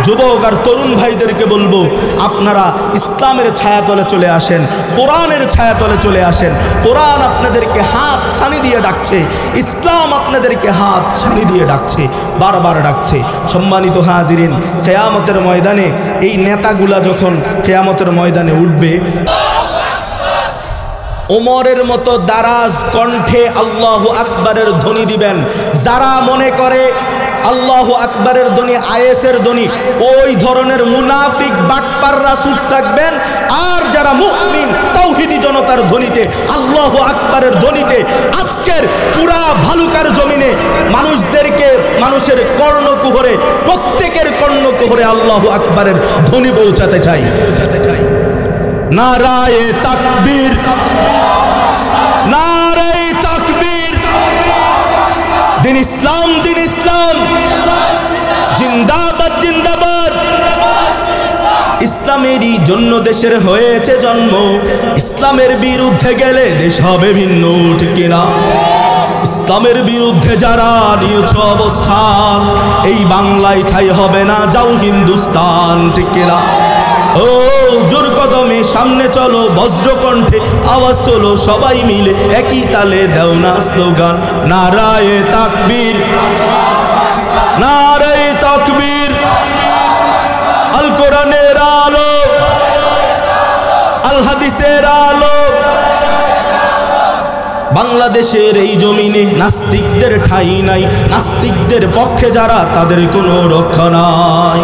যুবক আর তরুণ ভাইদেরকে বলবো, আপনারা ইসলামের ছায়াতলে চলে আসেন, কোরআনের ছায়াতলে চলে আসেন। কোরআন আপনাদেরকে হাত ছানি দিয়ে ডাকছে, ইসলাম আপনাদেরকে হাত ছানি দিয়ে ডাকছে, বারবার ডাকছে। সম্মানিত হাজিরিন, কিয়ামতের ময়দানে এই নেতাগুলা যখন কিয়ামতের ময়দানে উঠবে, ওমরের মতো দারাজ কণ্ঠে আল্লাহু আকবারের ধ্বনি দিবেন। যারা মনে করে আল্লাহু আকবারের ধ্বনি আইএসের ধ্বনি, ওই ধরনের মুনাফিক বাটপাররা চুপ থাকবেন। আর যারা মুমিন তাওহীদি জনতার ধ্বনিতে, আল্লাহু আকবারের ধ্বনিতে আজকের পুরা ভালুকার জমিনে মানুষদেরকে, মানুষের কর্ণকুহরে, প্রত্যেকের কর্ণকুহরে আল্লাহু আকবারের ধ্বনি পৌঁছাতে চাই। নারায়ে তাকবীর, নারায়ে তাকবীর, দিন ইসলাম, দিন ইসলাম, জিন্দাবাদ, জিন্দাবাদ। ইসলামেরই জন্য দেশের হয়েছে জন্ম, ইসলামের বিরুদ্ধে গেলে দেশ হবে ভিন্ন, ঠিক কিনা? ইসলামের বিরুদ্ধে যারা নিয়েছ অবস্থান, এই বাংলায় ঠাই হবে না, যাও হিন্দুস্তান, ঠিক কিনা? ও জোর কদমে সামনে চলো, বজ্রকণ্ঠে আওয়াজ তোলো, সবাই মিলে একই তালে দাও না স্লোগান, নারায়ে তাকবীর, নারায়ে তাকবীর। আল কোরআনের আলো, আল হাদিসের আলো। বাংলাদেশের এই জমিনে নাস্তিকদের ঠাঁই নাই, নাস্তিকদের পক্ষে যারা তাদের কোনো রক্ষা নাই।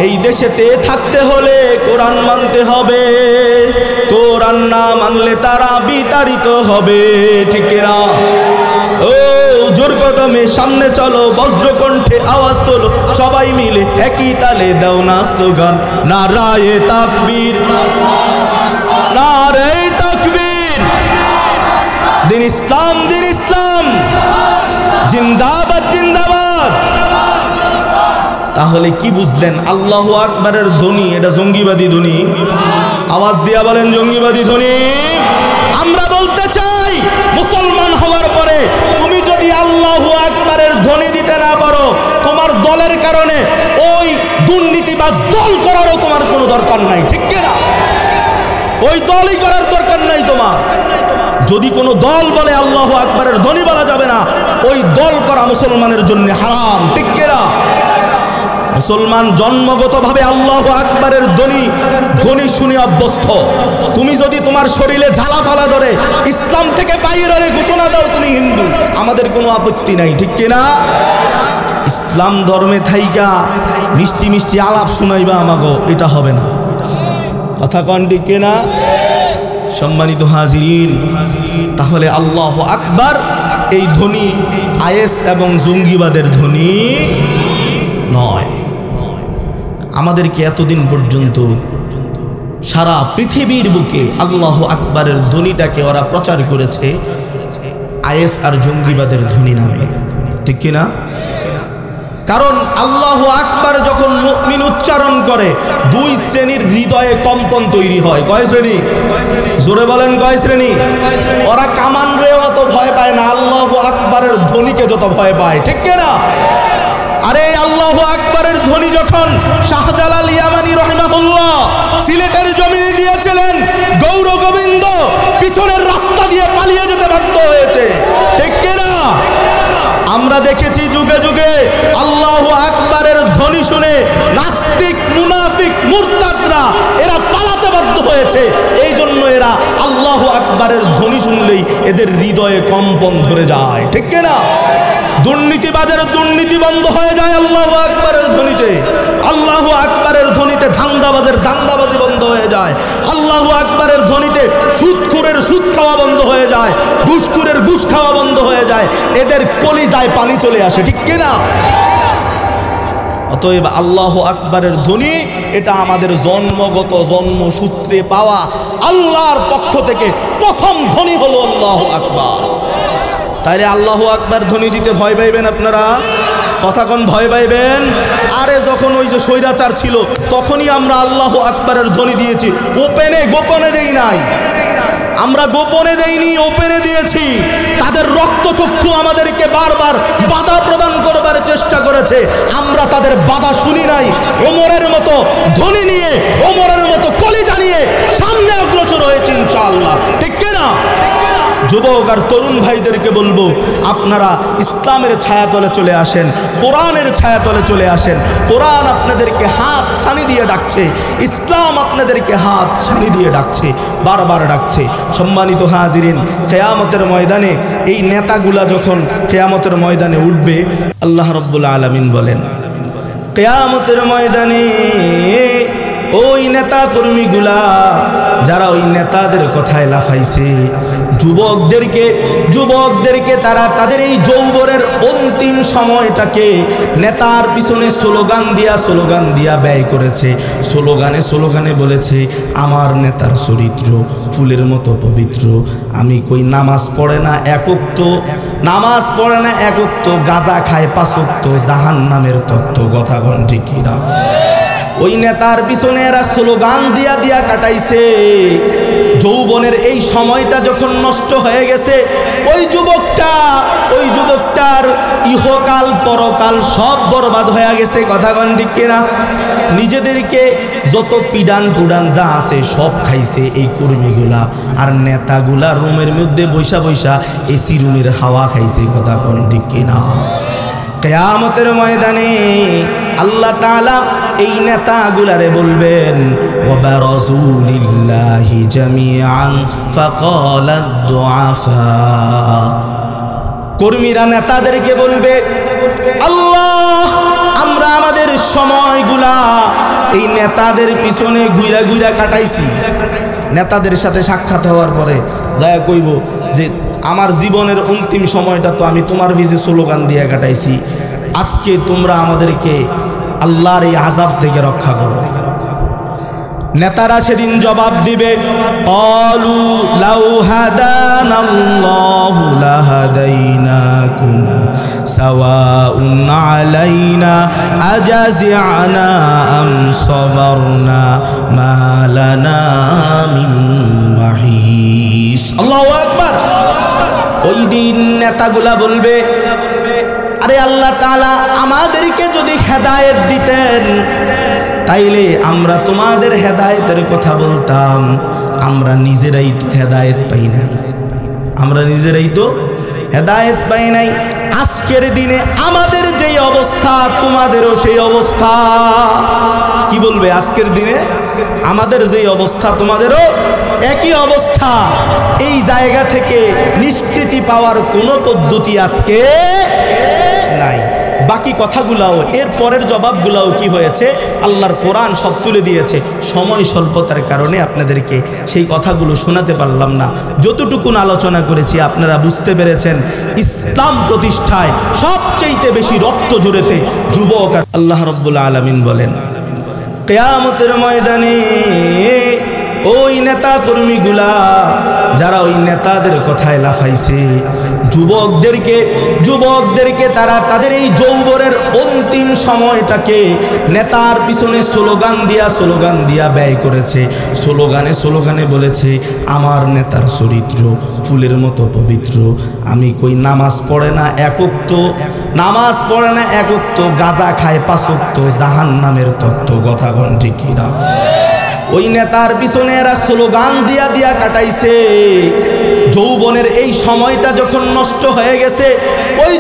এই দেশেতে থাকতে হলে কোরআন মানতে হবে, কোরআন না মানলে তারা বিতাড়িত হবে, ঠিক না? ও জোর কদমে সামনে চলো, বজ্রকণ্ঠে আওয়াজ তোলো, সবাই মিলে একই তালে দাও না স্লোগান, নারায়ে তাকবীর, নারায়ে তাকবীর। দিন ইসলাম, দিন ইসলাম, জিন্দাবাদ, জিন্দাবাদ। তাহলে কি বুঝলেন? আল্লাহু আকবারের ধ্বনি এটা জঙ্গিবাদী ধ্বনি? আওয়াজ দিয়া বলেন জঙ্গিবাদী ধ্বনি। আমরা বলতে চাই, মুসলমান হওয়ার পরে তুমি যদি আল্লাহু আকবারের ধ্বনি দিতে না পারো, তোমার দলের কারণে ওই দুর্নীতিবাজ দল করারও তোমার কোনো দরকার নাই, ঠিক কিনা? ওই দলই করার দরকার নাই তোমার। যদি কোনো দল বলে আল্লাহু আকবারের ধ্বনি বলা যাবে না, ওই দল করা মুসলমানের জন্য হারাম, ঠিক কিনা? মুসলমান জন্মগতভাবে আল্লাহু আকবারের ধ্বনি শুনে অভ্যস্ত। তুমি যদি তোমার শরীরে ঝালা ফালা ধরে ইসলাম থেকে বাইরে ঘোষণা দাও তুমি হিন্দু, আমাদের কোনো আপত্তি নাই, ঠিক কিনা? ইসলাম ধর্মে থাইকা মিষ্টি মিষ্টি আলাপ শুনাইবা আমাগো, এটা হবে না। কথা কন, ঠিক কিনা? সম্মানিত হাজিরিন, তাহলে আল্লাহু আকবার এই ধ্বনি আইএস এবং জঙ্গিবাদের ধ্বনি নয়। আমাদেরকে এতদিন পর্যন্ত সারা পৃথিবীর বুকে আল্লাহু আকবারের ধ্বনিটাকে ওরা প্রচার করেছে আইএস আর জঙ্গিবাদের ধ্বনি নামে, ঠিক কিনা? কারণ আল্লাহু আকবার যখন মুমিন উচ্চারণ করে, দুই শ্রেণীর হৃদয়ে কম্পন তৈরি হয়। কয় শ্রেণী? জোরে বলেন, কয় শ্রেণী? ওরা কামান রেও অত ভয় পায় না, আল্লাহু আকবারের ধ্বনিকে যত ভয় পায়, ঠিক কিনা? আরে আল্লাহু আকবারের ধ্বনি যখন শাহজালাল ইয়ামানি রাহিমাহুল্লাহ সিলেটের জমিনে দিয়েছিলেন, গৌর গোবিন্দ পিছনের রাস্তা দিয়ে পালিয়ে যেতে বাধ্য হয়েছে, ঠিক কিনা? আমরা দেখেছি যুগে যুগে আল্লাহু আকবারের ধ্বনি শুনে নাস্তিক, মুনাফিক, মুরতাদরা এরা পালাতে বাধ্য হয়েছে। এই জন্য এরা আল্লাহু আকবারের ধ্বনি শুনলেই এদের হৃদয়ে কম্পন ধরে যায়, ঠিক কিনা? দুর্নীতিবাজের দুর্নীতি বন্ধ হয়ে যায় আল্লাহু আকবারের ধ্বনিতে, আল্লাহু আকবারের ধ্বনিতে ধান্দাবাজের ধান্দাবাজি বন্ধ হয়ে যায়, আল্লাহু আকবারের ধ্বনিতে সুদখোরের সুদ খাওয়া বন্ধ হয়ে যায়, ঘুষখোরের ঘুষ খাওয়া বন্ধ হয়ে যায়, এদের কলিজায় পানি চলে আসে, ঠিক কিনা? অতএব আল্লাহু আকবারের ধ্বনি এটা আমাদের জন্মগত জন্মসূত্রে পাওয়া আল্লাহর পক্ষ থেকে প্রথম ধ্বনি হলো আল্লাহু আকবার। তাইলে আল্লাহু আকবার ধ্বনি দিতে ভয় পাইবেন আপনারা? কথা কোন ভয় পাইবেন? আরে যখন ওই যে স্বৈরাচার ছিল তখনই আমরা আল্লাহু আকবারের ধ্বনি দিয়েছি, ওপেনে গোপনে দেই নাই। আমরা গোপনে দেইনি, ওপেনে দিয়েছি। তাদের রক্তচক্ষু আমাদেরকে বারবার বাধা প্রদান করবার চেষ্টা করেছে, আমরা তাদের বাধা শুনি নাই। ওমরের মতো ধ্বনি নিয়ে, ওমরের মতো কলিজা নিয়ে সামনে অগ্রসর হয়েছি ইনশাআল্লাহ, ঠিক কিনা? যুবক আর তরুণ ভাইদেরকে বলবো, আপনারা ইসলামের ছায়াতলে চলে আসেন, কোরআনের ছায়াতলে চলে আসেন। কোরআন আপনাদেরকে হাত ছানি দিয়ে ডাকছে, ইসলাম আপনাদেরকে হাত ছানি দিয়ে ডাকছে, বারবার ডাকছে। সম্মানিত হাজিরিন, কিয়ামতের ময়দানে এই নেতাগুলা যখন কিয়ামতের ময়দানে উঠবে, আল্লাহ রাব্বুল আলামিন বলেন, কিয়ামতের ময়দানে ওই নেতা কর্মীগুলা যারা ওই নেতাদের কথায় লাফাইছে, যুবকদেরকে তারা তাদের এই যৌবনের অন্তিম সময়টাকে নেতার পিছনে স্লোগান দিয়া ব্যয় করেছে। স্লোগানে বলেছে, আমার নেতার চরিত্র ফুলের মতো পবিত্র, আমি কই নামাজ পড়ে না এক ওয়াক্ত, গাঁজা খায় 5 ওয়াক্ত, জাহান্নামের তত্ত্ব। কথা কোন ঠিক কিনা? ওই নেতার পিছনে এরা স্লোগান দিয়া কাটাইছে। যৌবনের এই সময়টা যখন নষ্ট হয়ে গেছে, ওই যুবকটার ইহকাল পরকাল সব বরবাদ হয়ে গেছে। কথা কন ঠিক কিনা? নিজেদেরকে যত পিডান টুডান যা আছে সব খাইছে এই কর্মীগুলা, আর নেতাগুলা রুমের মধ্যে বৈশা বৈশা এসি রুমের হাওয়া খাইছে। কথা কন ঠিক কিনা? কিয়ামতের ময়দানে আল্লাহ তাআলা এই নেতাগুলারে বলবেন, ওয়াবারাজু লিল্লাহি জামিআন ফাকালাদ দুআফা। কর্মীরা নেতাদেরকে বলবে, আল্লাহ, আমরা আমাদের সময়গুলা এই নেতাদের পিছনে ঘুরা ঘুরা কাটাইছি। নেতাদের সাথে সাক্ষাৎ হওয়ার পরে যায় কইব যে আমার জীবনের অন্তিম সময়টা তো আমি তোমার ভিজে স্লোগান দিয়ে কাটাইছি, আজকে তোমরা আমাদেরকে আল্লাহর এই আযাব থেকে রক্ষা করো। নেতারা সেদিন জবাব দিবে, ক্বালু লাউ হাদানাল্লাহু লাহাদাইনাকুম সাওয়াউন আলাইনা আজাজি'না আম সাবারনা মা লানা মিন মাহিস। আল্লাহু আকবার। ওই দিন নেতাগুলা বলবে, আরে আল্লাহ তাআলা আমাদেরকে যদি হেদায়েত দিতেন তাইলে আমরা তোমাদের হেদায়েতের কথা বলতাম। আমরা নিজেরাই তো হেদায়েত পাই না, হেদায়েত পাই নাই। আজকের দিনে আমাদের যেই অবস্থা তোমাদেরও সেই অবস্থা। কি বলবে? আজকের দিনে আমাদের যেই অবস্থা তোমাদেরও একই অবস্থা। এই জায়গা থেকে নিষ্কৃতি পাওয়ার কোনো পদ্ধতি আজকে নাই। বাকি কথাগুলাও, এর পরের জবাবগুলাও কি হয়েছে, আল্লাহর কোরআন সব তুলে দিয়েছে। সময় স্বল্পতার কারণে আপনাদেরকে সেই কথাগুলো শোনাতে পারলাম না। যতটুকুন আলোচনা করেছি আপনারা বুঝতে পেরেছেন। ইসলাম প্রতিষ্ঠায় সবচেয়ে বেশি রক্ত ঝরেছে যুবক। আল্লাহ রাব্বুল আলামিন বলেন, কিয়ামতের ময়দানে ওই নেতা কর্মীগুলা যারা ওই নেতাদের কথায় লাফাইছে, যুবকদেরকে তারা তাদের এই যৌবনের অন্তিম সময়টাকে নেতার পিছনে স্লোগান দিয়া ব্যয় করেছে। স্লোগানে বলেছে, আমার নেতার চরিত্র ফুলের মতো পবিত্র, আমি কই নামাজ পড়ে না এক ওয়াক্ত, গাঁজা খায় 5 ওয়াক্ত, জাহান্নামের তত্ত্ব। কথা কোন ঠিক কিনা? ওই নেতার পিছনে এরা স্লোগান দিয়া কাটাইছে। যৌবনের এই সময়টা যখন নষ্ট হয়ে গেছে, ওই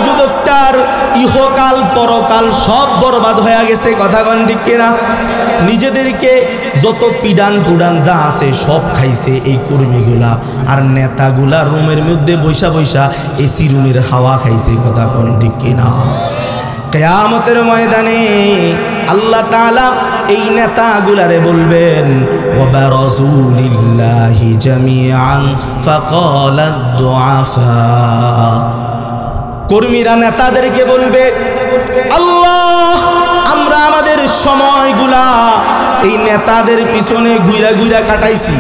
যুবকটার ইহকাল পরকাল সব বরবাদ হয়ে গেছে। কথা কন ঠিক কিনা? নিজেদেরকে যত পিডান টুডান যা আছে সব খাইছে এই কর্মীগুলা, আর নেতাগুলা রুমের মধ্যে বৈশা বৈশা এসি রুমের হাওয়া খাইছে। কথা কন ঠিক কিনা? কিয়ামতের ময়দানে আল্লাহ তাআলা এই নেতাগুলারে বলবেন, ওয়াবারাজু লিল্লাহি জামিআন ফাকালাদ দুআফা। কর্মীরা নেতাদেরকে বলবে, আল্লাহ, আমরা আমাদের সময়গুলা এই নেতাদের পিছনে ঘুরা ঘুরা কাটাইছি।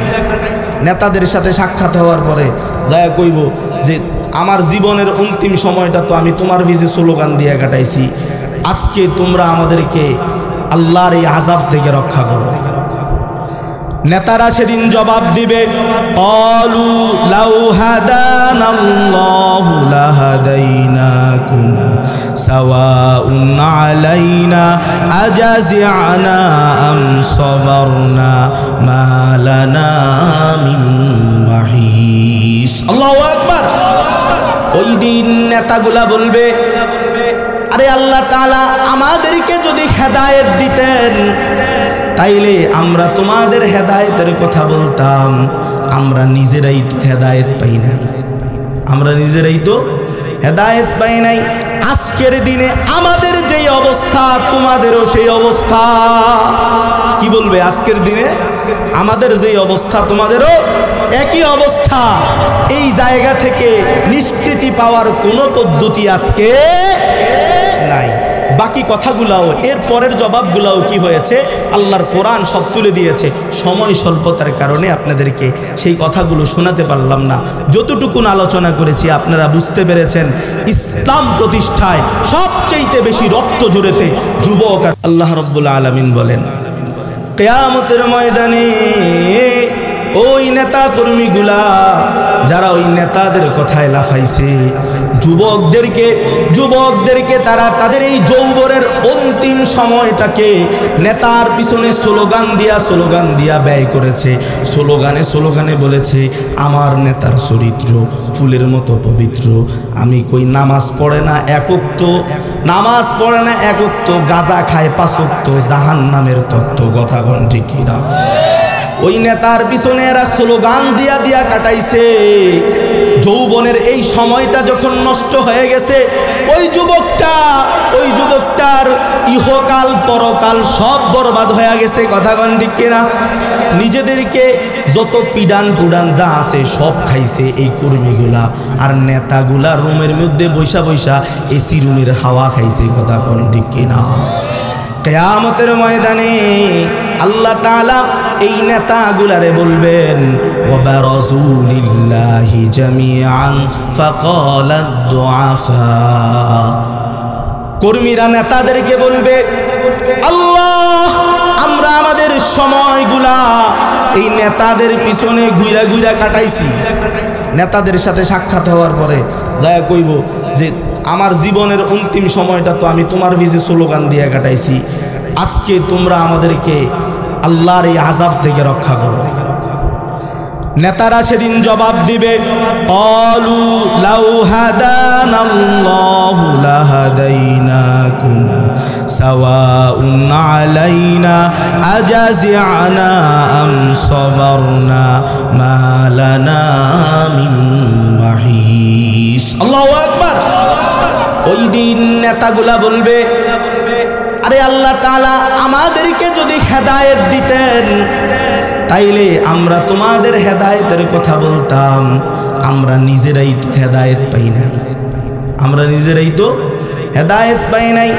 নেতাদের সাথে সাক্ষাৎ হওয়ার পরে যায় কইব যে আমার জীবনের অন্তিম সময়টা তো আমি তোমার ভিজে স্লোগান দিয়ে কাটাইছি, আজকে তোমরা আমাদেরকে আল্লাহর এই আযাব থেকে রক্ষা করো। নেতারা সেদিন জবাব দিবে, ক্বালু লাউ হাদানাল্লাহু লাহাদাইনাকুম সাওয়াউন আলাইনা আজাজি'না আম সাবারনা মা লানা মিন মাহিস। আল্লাহু আকবার। ওই দিন নেতাগুলা বলবে, আরে আল্লাহ তাআলা আমাদেরকে যদি হেদায়েত দিতেন তাইলে আমরা তোমাদের হেদায়েতের কথা বলতাম। আমরা নিজেরাই তো হেদায়েত পাই নাই। আজকের দিনে আমাদের যেই অবস্থা তোমাদেরও সেই অবস্থা। কি বলবে? আজকের দিনে আমাদের যেই অবস্থা তোমাদেরও একই অবস্থা। এই জায়গা থেকে নিষ্কৃতি পাওয়ার কোনো পদ্ধতি আজকে নাই। বাকি কথাগুলাও, এর পরের জবাবগুলাও কি হয়েছে, আল্লাহর কোরআন সব তুলে দিয়েছে। সময় স্বল্পতার কারণে আপনাদেরকে সেই কথাগুলো শোনাতে পারলাম না। যতটুকুন আলোচনা করেছি আপনারা বুঝতে পেরেছেন। ইসলাম প্রতিষ্ঠায় সবচেয়ে বেশি রক্ত ঝরেছে যুবক। আল্লাহ রাব্বুল আলামিন বলেন, কিয়ামতের ময়দানে ওই নেতা কর্মীগুলা যারা ওই নেতাদের কথায় লাফাইছে, যুবকদেরকে তারা তাদের এই যৌবনের অন্তিম সময়টাকে নেতার পিছনে স্লোগান দিয়া ব্যয় করেছে। স্লোগানে বলেছে, আমার নেতার চরিত্র ফুলের মতো পবিত্র, আমি কই নামাজ পড়ে না এক ওয়াক্ত, গাঁজা খায় 5 ওয়াক্ত, জাহান্নামের তত্ত্ব। কথা কোন ঠিক কিনা? ওই নেতার পিছনে এরা স্লোগান দিয়া কাটাইছে। যৌবনের এই সময়টা যখন নষ্ট হয়ে গেছে, ওই যুবকটার ইহকাল পরকাল সব বরবাদ হয়ে গেছে। কথা কোন ঠিক কিনা? নিজেদেরকে যত পিডান যা আছে সব খাইছে এই কর্মীগুলা, আর নেতাগুলা রুমের মধ্যে বৈশা এসি রুমের হাওয়া খাইছে। কথা কোন ঠিক কিনা? কিয়ামতের ময়দানে আল্লাহ তাআলা এই নেতাগুলারে বলবেন, ওয়াবারাজু লিল্লাহি জামিআন ফাকালাদ দুআফা। কর্মীরা নেতাদেরকে বলবে, আল্লাহ, আমরা আমাদের সময়গুলা এই নেতাদের পিছনে ঘুরা কাটাইছি। নেতাদের সাথে সাক্ষাৎ হওয়ার পরে যায় কইব যে আমার জীবনের অন্তিম সময়টা তো আমি তোমার পিছে স্লোগান দিয়ে কাটাইছি, আজকে তোমরা আমাদেরকে আল্লাহর এই আযাব থেকে রক্ষা করো। নেতারা সেদিন জবাব দিবে, ক্বালু লাউ হাদানাল্লাহু লাহাদাইনাকুম সাওয়াউন আলাইনা আজাজি'না আম সাবারনা মা লানা মিন মাহিস। আল্লাহু আকবার। ওই দিন নেতাগুলা বলবে, আরে আল্লাহ তাআলা আমাদেরকে যদি হেদায়েত দিতেন তাইলে আমরা তোমাদের হেদায়েতের কথা বলতাম। আমরা নিজেরাই তো হেদায়েত পাই নাই।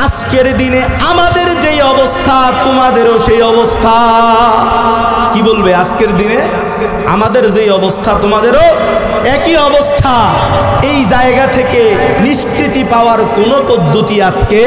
আজকের দিনে আমাদের যেই অবস্থা তোমাদেরও সেই অবস্থা। কি বলবে? আজকের দিনে আমাদের যেই অবস্থা তোমাদেরও একই অবস্থা। এই জায়গা থেকে নিষ্কৃতি পাওয়ার কোনো পদ্ধতি আজকে